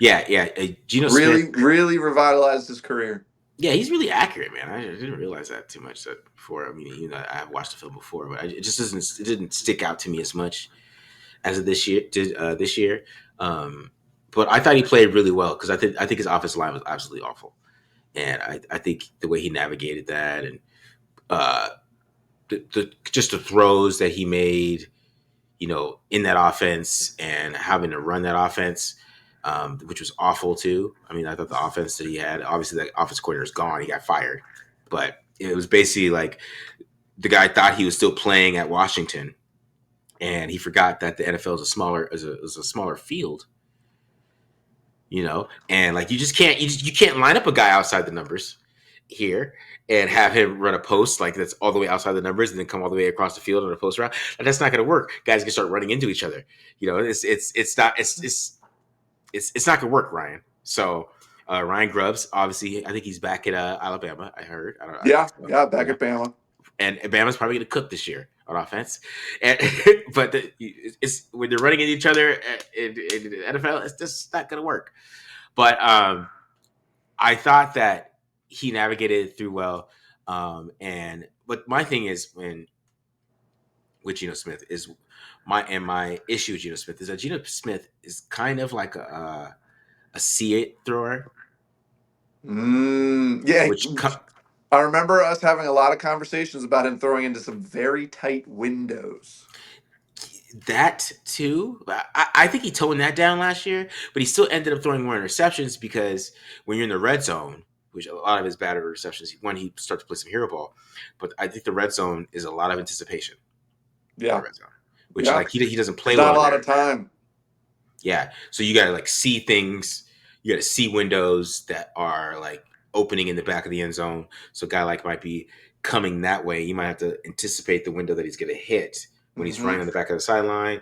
Speaker 1: Yeah. Geno Smith.
Speaker 2: Really revitalized his career.
Speaker 1: Yeah, he's really accurate, man. I didn't realize that too much before. I mean, I've watched the film before, but it just doesn't. It didn't stick out to me as much as this year did this year. But I thought he played really well because I think his offensive line was absolutely awful, and I think the way he navigated that and uh, just the throws that he made, in that offense and having to run that offense, which was awful too. I mean, I thought the offense that he had, obviously the offense coordinator is gone. He got fired, but it was basically like the guy thought he was still playing at Washington, and he forgot that the NFL is a smaller field. And like you can't line up a guy outside the numbers here and have him run a post like that's all the way outside the numbers and then come all the way across the field on a post route. And that's not going to work. Guys can start running into each other. It's not going to work, Ryan. So Ryan Grubbs, obviously, I think he's back at Alabama. I heard. I don't know. I
Speaker 2: Yeah,
Speaker 1: think so.
Speaker 2: back at Bama.
Speaker 1: And Bama's probably going to cook this year on offense. And but it's when they're running into each other in the NFL, it's just not going to work. But I thought that he navigated it through well. But my thing is with Geno Smith is my issue with Geno Smith is that Geno Smith is kind of like a see it thrower.
Speaker 2: Yeah,
Speaker 1: Which
Speaker 2: I remember us having a lot of conversations about him throwing into some very tight windows.
Speaker 1: that too, I think he toned that down last year, but he still ended up throwing more interceptions because when you're in the red zone, which a lot of his bad receptions, when he starts to play some hero ball, but I think the red zone is a lot of anticipation in the
Speaker 2: Yeah,
Speaker 1: red zone, which like he doesn't play
Speaker 2: not
Speaker 1: well
Speaker 2: a lot
Speaker 1: there.
Speaker 2: of time.
Speaker 1: Yeah, so you got to like see things, you got to see windows that are like opening in the back of the end zone. So a guy like might be coming that way. You might have to anticipate the window that he's going to hit when he's running on the back of the sideline,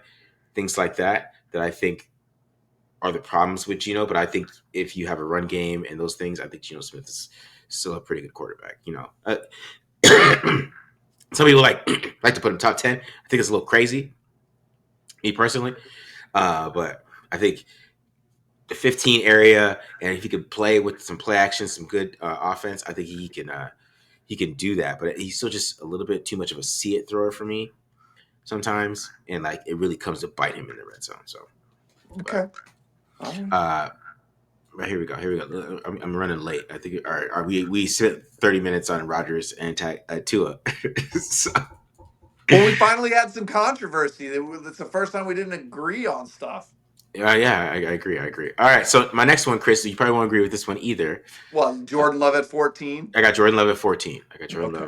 Speaker 1: things like that. That I think are the problems with Geno. But I think if you have a run game and those things, I think Geno Smith is still a pretty good quarterback. Some people like to put him top 10. I think it's a little crazy, me personally. But I think the 15 area, and if he can play with some play action, some good offense, I think he can do that. But he's still just a little bit too much of a see it thrower for me sometimes, and like it really comes to bite him in the red zone. So,
Speaker 2: okay,
Speaker 1: right, here we go. I'm running late. I think. All right, we spent 30 minutes on Rodgers and Tua. So.
Speaker 2: Well, we finally had some controversy. It's the first time we didn't agree on stuff.
Speaker 1: Yeah, I agree. All right, so my next one, Chris, you probably won't agree with this one either.
Speaker 2: Well, Jordan Love at 14.
Speaker 1: I got Jordan Love at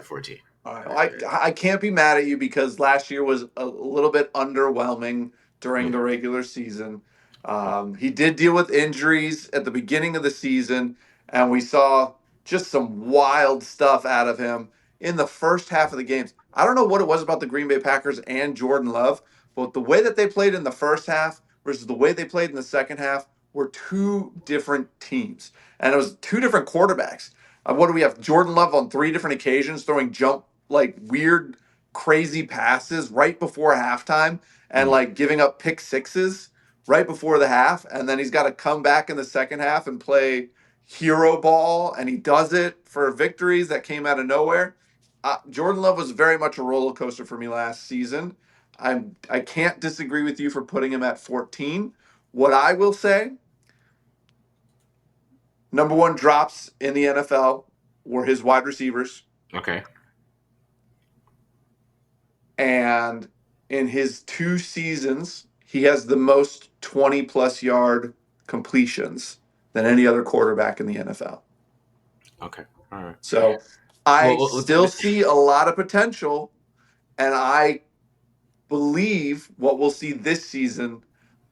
Speaker 1: 14.
Speaker 2: All right. Well, I can't be mad at you because last year was a little bit underwhelming during the regular season. He did deal with injuries at the beginning of the season, and we saw just some wild stuff out of him in the first half of the games. I don't know what it was about the Green Bay Packers and Jordan Love, but the way that they played in the first half versus the way they played in the second half were two different teams, and it was two different quarterbacks. What do we have? Jordan Love on three different occasions throwing like weird, crazy passes right before halftime and like giving up pick sixes right before the half. And then he's got to come back in the second half and play hero ball. And he does it for victories that came out of nowhere. Jordan Love was very much a roller coaster for me last season. I can't disagree with you for putting him at 14. What I will say, number one drops in the NFL were his wide receivers.
Speaker 1: Okay.
Speaker 2: And in his 2 seasons, he has the most 20-plus yard completions than any other quarterback in the NFL.
Speaker 1: Okay. All right.
Speaker 2: So I still see a lot of potential, and I believe what we'll see this season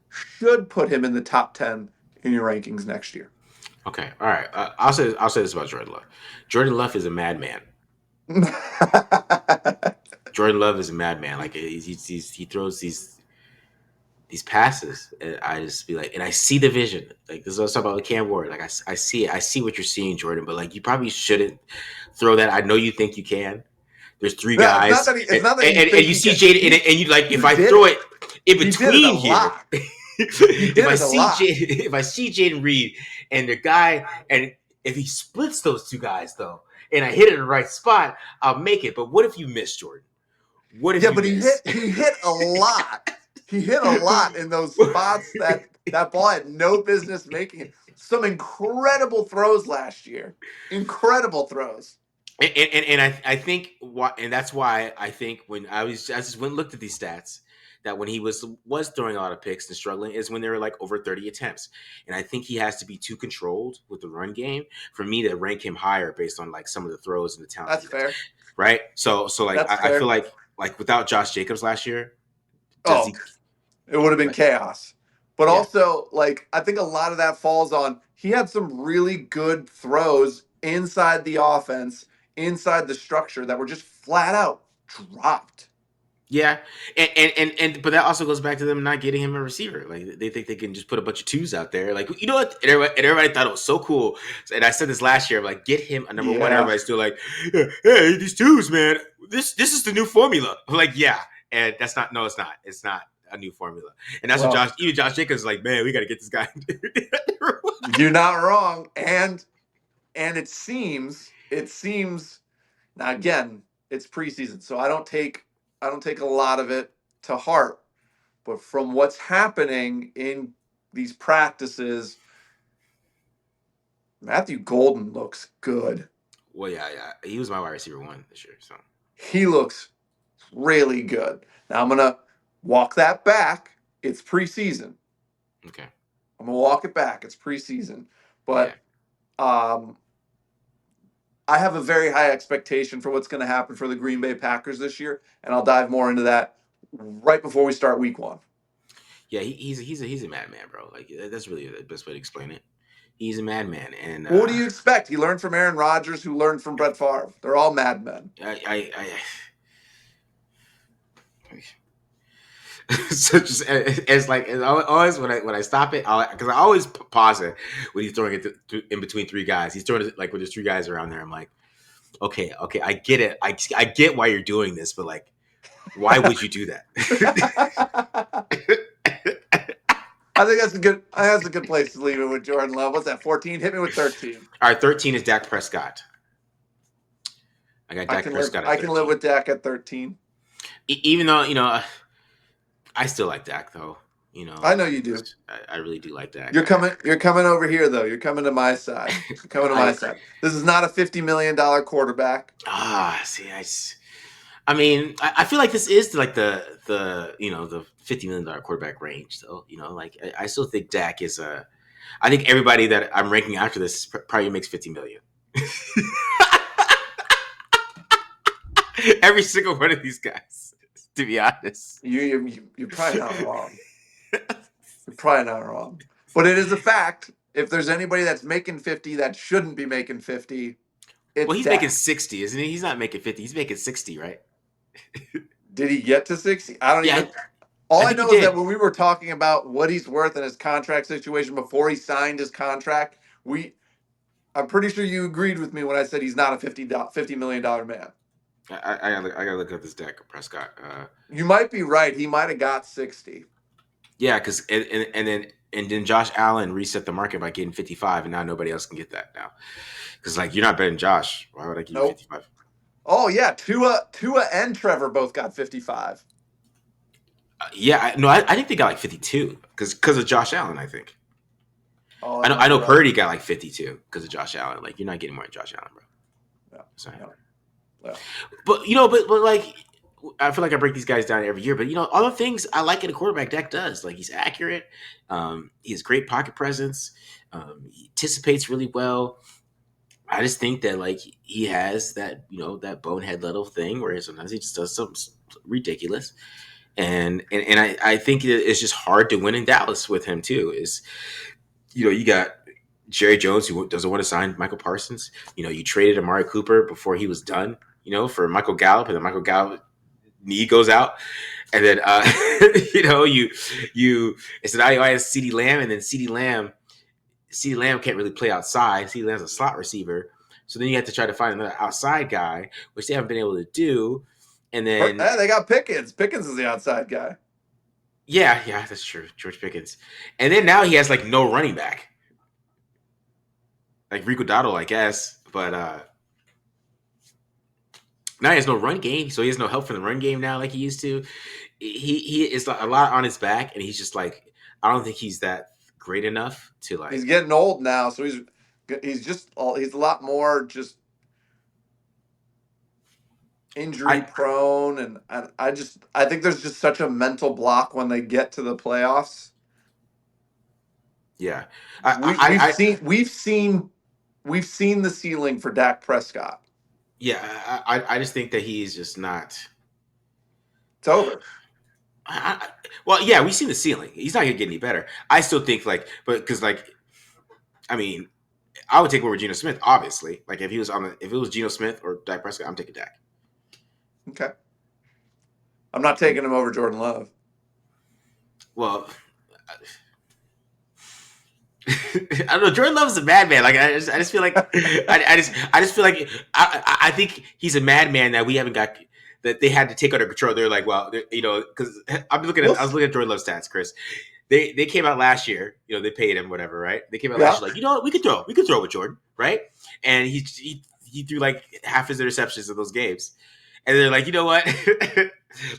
Speaker 2: should put him in the top 10 in your rankings next year.
Speaker 1: Okay. All right. I'll say this about Jordan Love. Jordan Love is a madman. Jordan Love is a madman. Like he throws these passes, and I just be like, and I see the vision. Like this is what I was talking about with Cam Ward. Like I see it. I see what you're seeing, Jordan. But like you probably shouldn't throw that. I know you think you can. There's three guys, and you see Jaden, and you like if I throw it in between here. If I see Jaden Reed and the guy, and if he splits those two guys though, and I hit it in the right spot, I'll make it. But what if you miss, Jordan? What if you miss?
Speaker 2: He hit a lot. He hit a lot in those spots that ball had no business making it. Some incredible throws last year. Incredible throws.
Speaker 1: And I think and that's why I think when I just went and looked at these stats, that when he was throwing a lot of picks and struggling is when there were like over 30 attempts. And I think he has to be too controlled with the run game for me to rank him higher based on like some of the throws and the talent.
Speaker 2: That's fair.
Speaker 1: Right? So like I feel like without Josh Jacobs last year,
Speaker 2: it would have been chaos. But also, like, I think a lot of that falls on he had some really good throws inside the offense, inside the structure that were just flat out dropped.
Speaker 1: Yeah, and but that also goes back to them not getting him a receiver. Like they think they can just put a bunch of twos out there. Like you know what? And everybody thought it was so cool. And I said this last year. I'm like, get him a number one. Everybody's still like, hey, these twos, man. This is the new formula. I'm like, yeah, and that's not. No, it's not. It's not a new formula. And that's what Josh Jacobs is like. Man, we got to get this guy.
Speaker 2: You're not wrong. And it seems now again, it's preseason, so I don't take a lot of it to heart. But from what's happening in these practices, Matthew Golden looks good.
Speaker 1: Well, yeah. He was my wide receiver 1 this year, so
Speaker 2: he looks really good. Now I'm gonna walk that back. It's preseason.
Speaker 1: Okay.
Speaker 2: I'm gonna walk it back. It's preseason, but I have a very high expectation for what's going to happen for the Green Bay Packers this year, and I'll dive more into that right before we start Week 1.
Speaker 1: Yeah, he's a madman, bro. Like that's really the best way to explain it. He's a madman, and
Speaker 2: what do you expect? He learned from Aaron Rodgers, who learned from Brett Favre. They're all madmen.
Speaker 1: So just as always when I stop it, because I always pause it when he's throwing it in between three guys. He's throwing it like when there's three guys around there. I'm like, okay, I get it. I get why you're doing this, but like, why would you do that?
Speaker 2: I think that's a good place to leave it with Jordan Love. What's that? 14? Hit me with 13.
Speaker 1: All right, 13 is Dak Prescott. I got Dak Prescott.
Speaker 2: I can live with Dak at 13.
Speaker 1: Even though I still like Dak though.
Speaker 2: I know you do.
Speaker 1: I really do like Dak.
Speaker 2: You're coming over here though. You're coming to my side. You're coming to my side. This is not a $50 million quarterback.
Speaker 1: See, I mean, I feel like this is like the $50 million quarterback range. So like I still think Dak is I think everybody that I'm ranking after this probably makes $50 million. Every single one of these guys, to be honest.
Speaker 2: You're probably not wrong. You're probably not wrong. But it is a fact. If there's anybody that's making 50 that shouldn't be making 50,
Speaker 1: Well,
Speaker 2: it's
Speaker 1: he's making
Speaker 2: Dak.
Speaker 1: 60, isn't he? He's not making 50. He's making 60, right?
Speaker 2: Did he get to 60? I don't
Speaker 1: Yeah,
Speaker 2: even. All
Speaker 1: I
Speaker 2: I
Speaker 1: think he
Speaker 2: know is that
Speaker 1: did.
Speaker 2: when we were talking about what he's worth in his contract situation before he signed his contract, I'm pretty sure you agreed with me when I said he's not a $50 million man.
Speaker 1: I gotta look at this Dak Prescott.
Speaker 2: You might be right. He might have got 60.
Speaker 1: Yeah, because and then Josh Allen reset the market by getting 55, and now nobody else can get that now. Because like you're not betting Josh. Why would I give you
Speaker 2: Nope.
Speaker 1: 55?
Speaker 2: Oh yeah, Tua and Trevor both got 55.
Speaker 1: I think they got like 52 because of Josh Allen. I think.
Speaker 2: Oh,
Speaker 1: I know Purdy got like 52 because of Josh Allen. Like you're not getting more than Josh Allen, bro.
Speaker 2: No,
Speaker 1: Sorry.
Speaker 2: no, no.
Speaker 1: But but like I feel like I break these guys down every year. But all the things I like in a quarterback, Dak does. Like he's accurate. He has great pocket presence. He anticipates really well. I just think that like he has that that bonehead little thing where sometimes he just does something ridiculous, and I think it's just hard to win in Dallas with him too. Is you got Jerry Jones who doesn't want to sign Michael Parsons. You traded Amari Cooper before he was done. For Michael Gallup, and then Michael Gallup knee goes out, and then you it's an IOI CeeDee Lamb, and then CeeDee Lamb can't really play outside. CeeDee Lamb's a slot receiver. So then you have to try to find another outside guy, which they haven't been able to do. And then
Speaker 2: they got Pickens. Pickens is the outside guy.
Speaker 1: Yeah, that's true. George Pickens. And then now he has like no running back. Like Rico Dotto, I guess. But now he has no run game, so he has no help from the run game now like he used to. He is a lot on his back, and he's just like, I don't think he's that great enough to like.
Speaker 2: He's getting old now, so he's a lot more just injury prone, and I think there's just such a mental block when they get to the playoffs.
Speaker 1: Yeah,
Speaker 2: we've seen the ceiling for Dak Prescott.
Speaker 1: Yeah, I just think that he's just not.
Speaker 2: It's over.
Speaker 1: Well, yeah, we've seen the ceiling. He's not gonna get any better. I still think but because I mean, I would take over Geno Smith, obviously. Like if it was Geno Smith or Dak Prescott, I'm taking Dak.
Speaker 2: Okay. I'm not taking him over Jordan Love.
Speaker 1: Well, I don't know. Jordan Love's a madman. Like I just feel like I just feel like I think he's a madman that we haven't got that they had to take under control. They're like, well, because I was looking at Jordan Love's stats, Chris. They came out last year. They paid him whatever, right? They came out last year like, we could throw with Jordan, right? And he threw like half his interceptions in those games. And they're like, you know what?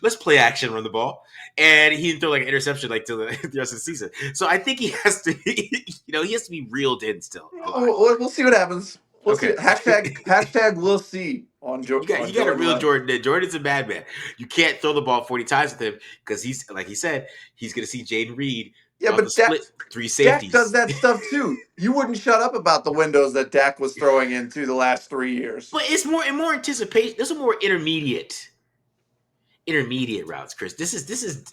Speaker 1: Let's play action, run the ball. And he didn't throw like an interception like till the rest of the season. So I think he has to, he has to be reeled in still.
Speaker 2: We'll see what happens.
Speaker 1: Okay.
Speaker 2: See. Hashtag we'll see on
Speaker 1: You got a real Jordan. Jordan's a madman. You can't throw the ball 40 times with him because he's like he said, he's going to see Jaden Reed.
Speaker 2: Yeah, but
Speaker 1: split 3 safeties.
Speaker 2: Dak does that stuff too. You wouldn't shut up about the windows that Dak was throwing into the last 3 years.
Speaker 1: But it's more anticipation. There's a more intermediate routes, Chris. This is.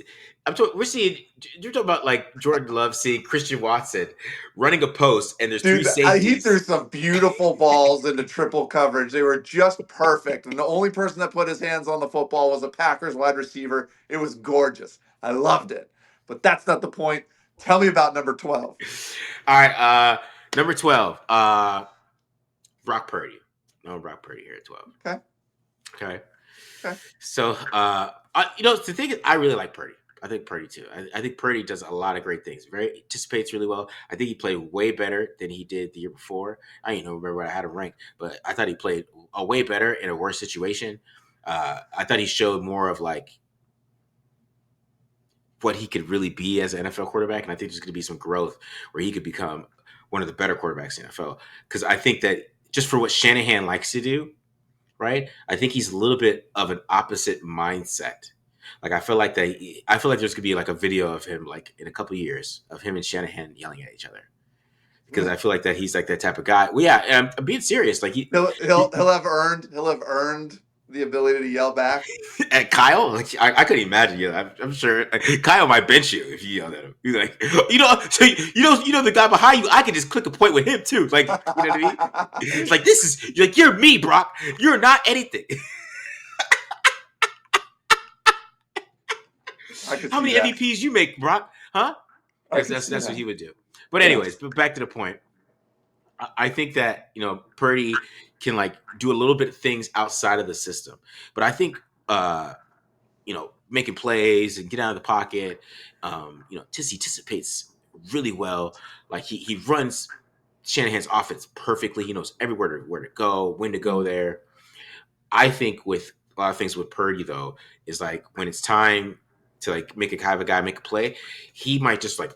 Speaker 1: We're seeing. You're talking about like Jordan Love seeing Christian Watson running a post, and there's 3 safeties.
Speaker 2: He threw some beautiful balls into triple coverage. They were just perfect, and the only person that put his hands on the football was a Packers wide receiver. It was gorgeous. I loved it. But that's not the point. Tell me about number 12.
Speaker 1: All right, number 12. Brock Purdy. No, Brock Purdy here at 12. Okay. So, the thing is, I really like Purdy. I think Purdy too. I think Purdy does a lot of great things. Very anticipates really well. I think he played way better than he did the year before. I don't even remember what I had him ranked, but I thought he played a way better in a worse situation. I thought he showed more of like what he could really be as an NFL quarterback, and I think there's going to be some growth where he could become one of the better quarterbacks in the NFL. Because I think that just for what Shanahan likes to do, right? I think he's a little bit of an opposite mindset. Like I feel like there's gonna be like a video of him like in a couple of years of him and Shanahan yelling at each other because I feel like he's like that type of guy. Well, yeah, I'm being serious. Like
Speaker 2: he'll have earned the ability to yell back.
Speaker 1: At Kyle, like I couldn't imagine. Yeah, I'm sure Kyle might bench you if you yelled at him. He's like, so the guy behind you. I could just click a point with him too. Like, you know what I mean? It's like this is like you're me, Brock. You're not anything.
Speaker 2: I could
Speaker 1: How
Speaker 2: see
Speaker 1: many
Speaker 2: that.
Speaker 1: MVPs you make, Brock? Huh?
Speaker 2: I could see
Speaker 1: That's what
Speaker 2: that.
Speaker 1: he would do. But
Speaker 2: Yeah.
Speaker 1: anyways, but back to the point. I think that Purdy can like do a little bit of things outside of the system, but I think making plays and get out of the pocket, Tissy anticipates really well. Like he runs Shanahan's offense perfectly. He knows everywhere where to go, when to go there. I think with a lot of things with Purdy though is like when it's time to like make a kind of a guy make a play, he might just like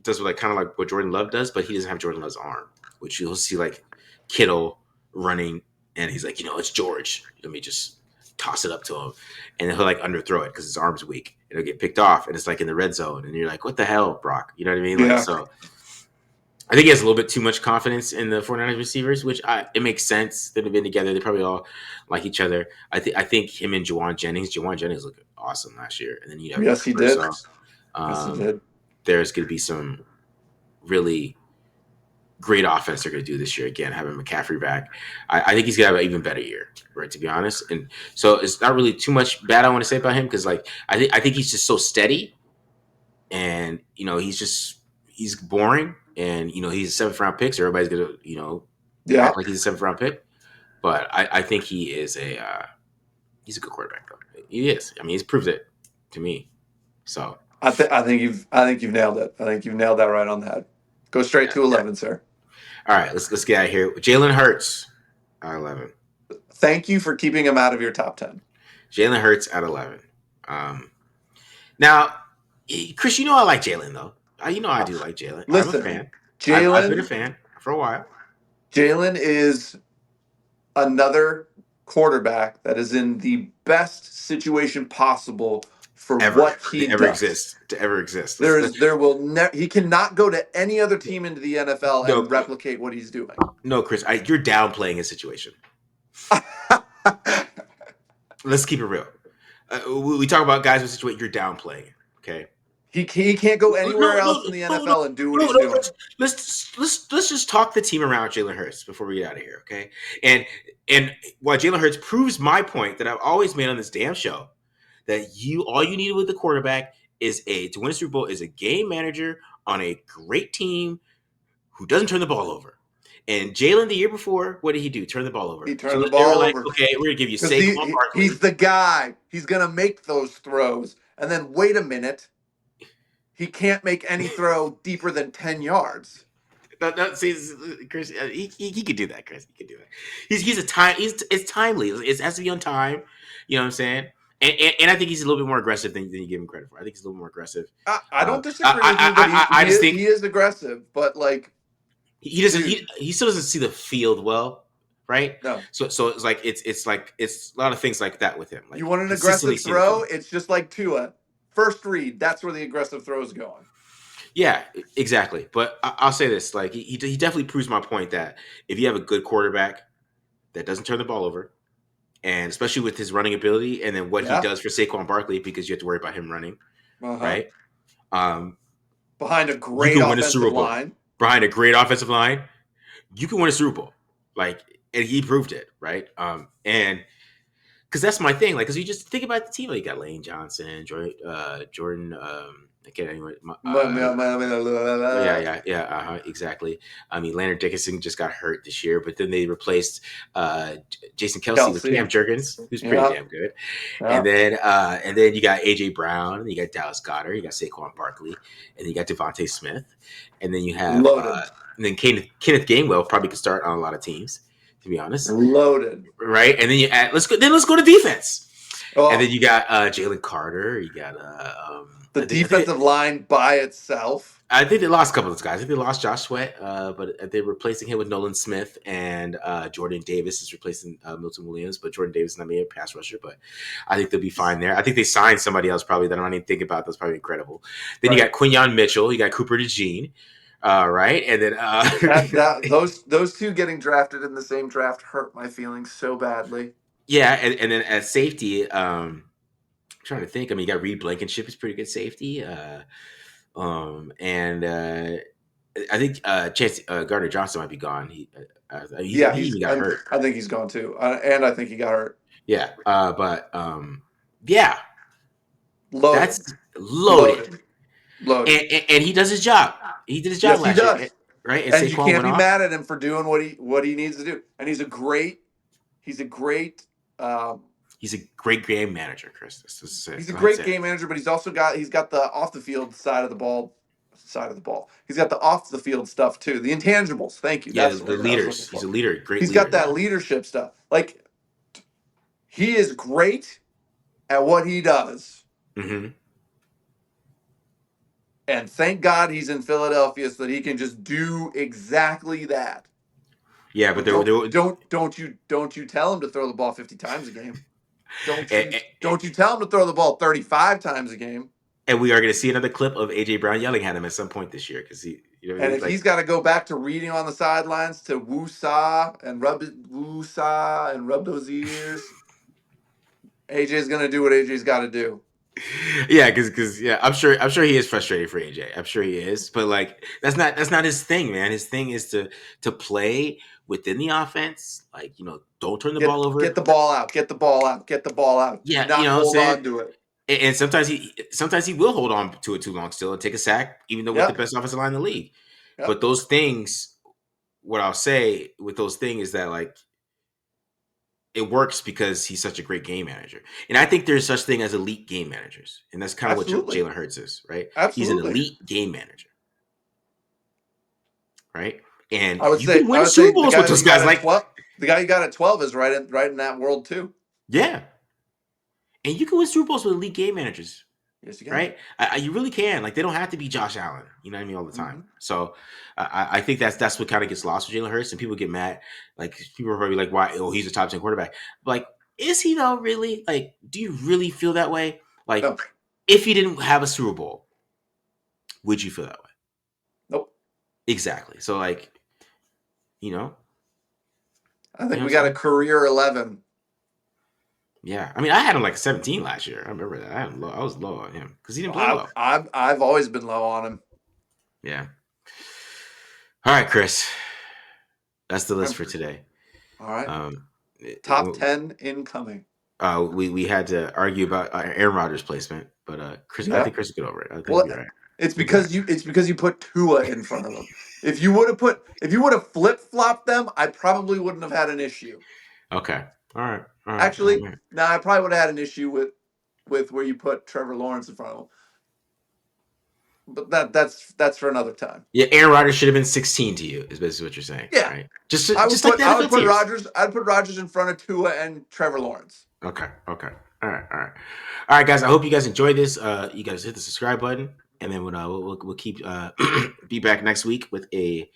Speaker 1: does like kind of like what Jordan Love does, but he doesn't have Jordan Love's arm, which you'll see like Kittle running, and he's like, it's George. Let me just toss it up to him, and then he'll like underthrow it because his arm's weak. It'll get picked off, and it's like in the red zone, and you're like, what the hell, Brock? You know what I mean? Like,
Speaker 2: Yeah.
Speaker 1: so I think he has a little bit too much confidence in the 49ers receivers, which it makes sense. They've been together. They probably all like each other. I think him and Jawan Jennings looked awesome last year, and then you have
Speaker 2: Yes, he
Speaker 1: Cooper.
Speaker 2: did.
Speaker 1: So
Speaker 2: Yes, he did.
Speaker 1: there's going to be some really great offense they're going to do this year again, having McCaffrey back. I think he's going to have an even better year, right, to be honest. And so it's not really too much bad I want to say about him because, like, I think he's just so steady and, he's boring and, he's a 7th round pick, so everybody's going to,
Speaker 2: Yeah.
Speaker 1: act like he's a 7th round pick. But I think he is he's a good quarterback, though. He is. I mean, he's proved it to me. So
Speaker 2: I think you've nailed it. I think you've nailed that right on the head. Go straight to 11, sir.
Speaker 1: All right, let's get out of here. Jalen Hurts at 11.
Speaker 2: Thank you for keeping him out of your top 10.
Speaker 1: Jalen Hurts at 11. Now, Chris, I like Jalen though. I do like Jalen. I'm a fan. I've been a fan for a while.
Speaker 2: Jalen is another quarterback that is in the best situation possible for what he does.
Speaker 1: To ever exist.
Speaker 2: He cannot go to any other team into the NFL and replicate what he's doing.
Speaker 1: No, Chris, you're downplaying his situation. Let's keep it real. We talk about guys with situation. You're downplaying. Okay.
Speaker 2: He can't go anywhere else in the NFL and do what he's doing.
Speaker 1: Let's just talk the team around Jalen Hurts before we get out of here, okay? And while Jalen Hurts proves my point that I've always made on this damn show, that all you need with the quarterback is to win a Super Bowl is a game manager on a great team who doesn't turn the ball over. And Jalen the year before, what did he do? Turn the ball over.
Speaker 2: He turned the ball over.
Speaker 1: Okay, we're gonna give you Saquon Barkley.
Speaker 2: He's the guy. He's gonna make those throws, and then wait a minute. He can't make any throw deeper than 10 yards.
Speaker 1: No, see, Chris, he could do that, Chris. He could do that. It's timely. It has to be on time. You know what I'm saying? And I think he's a little bit more aggressive than you give him credit for. I think he's a little more aggressive.
Speaker 2: I don't disagree with you, but I just think he is aggressive. But like,
Speaker 1: he doesn't. He still doesn't see the field well, right?
Speaker 2: No.
Speaker 1: So it's like it's a lot of things like that with him. Like,
Speaker 2: you want an aggressive throw? It's just like Tua. First read, that's where the aggressive throw is going.
Speaker 1: Yeah, exactly. But I'll say this: like he definitely proves my point that if you have a good quarterback that doesn't turn the ball over, and especially with his running ability, and then what he does for Saquon Barkley, because you have to worry about him running, right?
Speaker 2: Behind a great offensive line.
Speaker 1: Behind a great offensive line, you can win a Super Bowl. Like, and he proved it, right? And because that's my thing. Like, because you just think about the team. Like, you got Lane Johnson, Jordan. I can't anyway. Exactly. I mean, Leonard Dickinson just got hurt this year, but then they replaced Jason Kelsey with Cam Jurgens, who's pretty damn good. Yeah. And then you got AJ Brown, and you got Dallas Goedert, you got Saquon Barkley, and then you got Devontae Smith, and then you have and then Kenneth Gainwell probably could start on a lot of teams, to be honest.
Speaker 2: Loaded,
Speaker 1: right? And then you add let's go to defense. Oh. And then you got Jalen Carter. You got
Speaker 2: the defensive line by itself.
Speaker 1: I think they lost a couple of those guys. I think they lost Josh Sweat, but they're replacing him with Nolan Smith, and Jordan Davis is replacing Milton Williams. But Jordan Davis is not maybe a pass rusher, but I think they'll be fine there. I think they signed somebody else probably that I'm not even thinking about. That's probably incredible. Then you got Quinyon Mitchell. You got Cooper DeJean. Right, and then
Speaker 2: those two getting drafted in the same draft hurt my feelings so badly.
Speaker 1: Yeah, and then at safety, I'm trying to think. I mean, you got Reed Blankenship is pretty good safety. And I think Chance Gardner Johnson might be gone.
Speaker 2: Yeah,
Speaker 1: He even got hurt.
Speaker 2: I think he's gone too, and I think he got hurt.
Speaker 1: Yeah, but yeah,
Speaker 2: Loaded,
Speaker 1: that's loaded,
Speaker 2: loaded, loaded.
Speaker 1: and he does his job. He did his job
Speaker 2: Yes, he
Speaker 1: last year,
Speaker 2: does.
Speaker 1: right? And
Speaker 2: And you
Speaker 1: Saquon
Speaker 2: can't
Speaker 1: went
Speaker 2: be
Speaker 1: off.
Speaker 2: mad at him for doing what he needs to do. And he's a great um,
Speaker 1: He's a great game manager, Chris. This is it.
Speaker 2: he's a
Speaker 1: That's
Speaker 2: great
Speaker 1: it.
Speaker 2: game manager, but he's got the off the field side of the ball. He's got the off the field stuff too. The intangibles. Thank you.
Speaker 1: Yeah,
Speaker 2: That's the
Speaker 1: the
Speaker 2: word I was looking
Speaker 1: leaders. He's
Speaker 2: for.
Speaker 1: a leader, great
Speaker 2: He's
Speaker 1: leader.
Speaker 2: got
Speaker 1: Yeah.
Speaker 2: that leadership stuff. Like he is great at what he does.
Speaker 1: Hmm.
Speaker 2: And thank God he's in Philadelphia so that he can just do exactly that.
Speaker 1: Yeah, but
Speaker 2: But don't you tell him to throw the ball 50 times a game.
Speaker 1: and,
Speaker 2: Don't you tell him to throw the ball 35 times a game.
Speaker 1: and we are going to see another clip of AJ Brown yelling at him at some point this year because he,
Speaker 2: And if
Speaker 1: like,
Speaker 2: he's got to go back to reading on the sidelines to woo saw and rub those ears, AJ's gonna do what AJ's got to do.
Speaker 1: yeah, because yeah, I'm sure he is frustrated for AJ. I'm sure he is, but like that's not his thing, man. His thing is to play within the offense. Like, don't turn the ball
Speaker 2: Get
Speaker 1: over.
Speaker 2: the ball out. Get the ball out. Get the ball out. Do
Speaker 1: Yeah,
Speaker 2: not
Speaker 1: what I'm
Speaker 2: hold
Speaker 1: saying.
Speaker 2: on to it.
Speaker 1: And sometimes he will hold on to it too long still and take a sack, even though with the
Speaker 2: Yep.
Speaker 1: best offensive line in the league. But
Speaker 2: Yep.
Speaker 1: those things, what I'll say with those things is that like it works because he's such a great game manager. And I think there's such thing as elite game managers. And that's kind of what
Speaker 2: Absolutely.
Speaker 1: Jalen Hurts is, right? He's an
Speaker 2: Absolutely.
Speaker 1: elite game manager, right? And
Speaker 2: I would
Speaker 1: you can
Speaker 2: I
Speaker 1: win
Speaker 2: would say
Speaker 1: Super Bowls with those guys. Like,
Speaker 2: the guy you got at 12 is right in that world too.
Speaker 1: yeah. And you can win Super Bowls with elite game managers,
Speaker 2: Yes, you can.
Speaker 1: right? You really can. Like, they don't have to be Josh Allen, you know what I mean, all the time.
Speaker 2: Mm-hmm.
Speaker 1: So I think that's what kind of gets lost with Jalen Hurts, and people get mad. Like, people are probably like, "Why? Oh, he's a top 10 quarterback." But like, is he though? Really? Like, do you really feel that way? Like,
Speaker 2: No.
Speaker 1: if he didn't have a Super Bowl, would you feel that way?
Speaker 2: Nope.
Speaker 1: Exactly. So like,
Speaker 2: I think
Speaker 1: what
Speaker 2: we
Speaker 1: I'm
Speaker 2: got a
Speaker 1: saying?
Speaker 2: career 11.
Speaker 1: Yeah. I mean, I had him like 17 last year. I remember that. I was low on him because he didn't play well.
Speaker 2: I've always been low on him.
Speaker 1: Yeah. All right, Chris. That's the list for today.
Speaker 2: All right.
Speaker 1: Um,
Speaker 2: Top 10 incoming.
Speaker 1: we had to argue about Aaron Rodgers' placement, but Chris, I think
Speaker 2: Yep.
Speaker 1: Chris will get over it. I think
Speaker 2: Well,
Speaker 1: he'll be all right.
Speaker 2: it's
Speaker 1: He'll be all right.
Speaker 2: because you put Tua in front of him. If you would have flip flopped them, I probably wouldn't have had an issue.
Speaker 1: Okay. All right. All right. All
Speaker 2: Actually,
Speaker 1: right.
Speaker 2: no, I probably would have had an issue with where you put Trevor Lawrence in front of him. But that's for another time.
Speaker 1: Yeah, Aaron Rodgers should have been 16 to you. Is basically what you're saying,
Speaker 2: Yeah,
Speaker 1: right? Just like the
Speaker 2: I would
Speaker 1: NFL
Speaker 2: put
Speaker 1: tiers.
Speaker 2: Rodgers. I'd put Rodgers in front of Tua and Trevor Lawrence.
Speaker 1: Okay. Okay. All right. All right. All right, guys. I hope you guys enjoyed this. You guys hit the subscribe button, and then we'll keep be back next week with a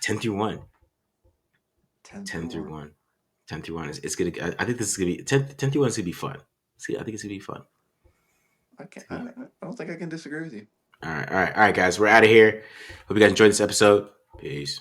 Speaker 1: 10 through 1. 10 through 1. 10 through 1 it's gonna. I think this is gonna be 10 through 1 is gonna be fun. See, I think it's gonna be fun.
Speaker 2: I don't think I can disagree with you.
Speaker 1: All right. All right. All right, guys. We're out of here. Hope you guys enjoyed this episode. Peace.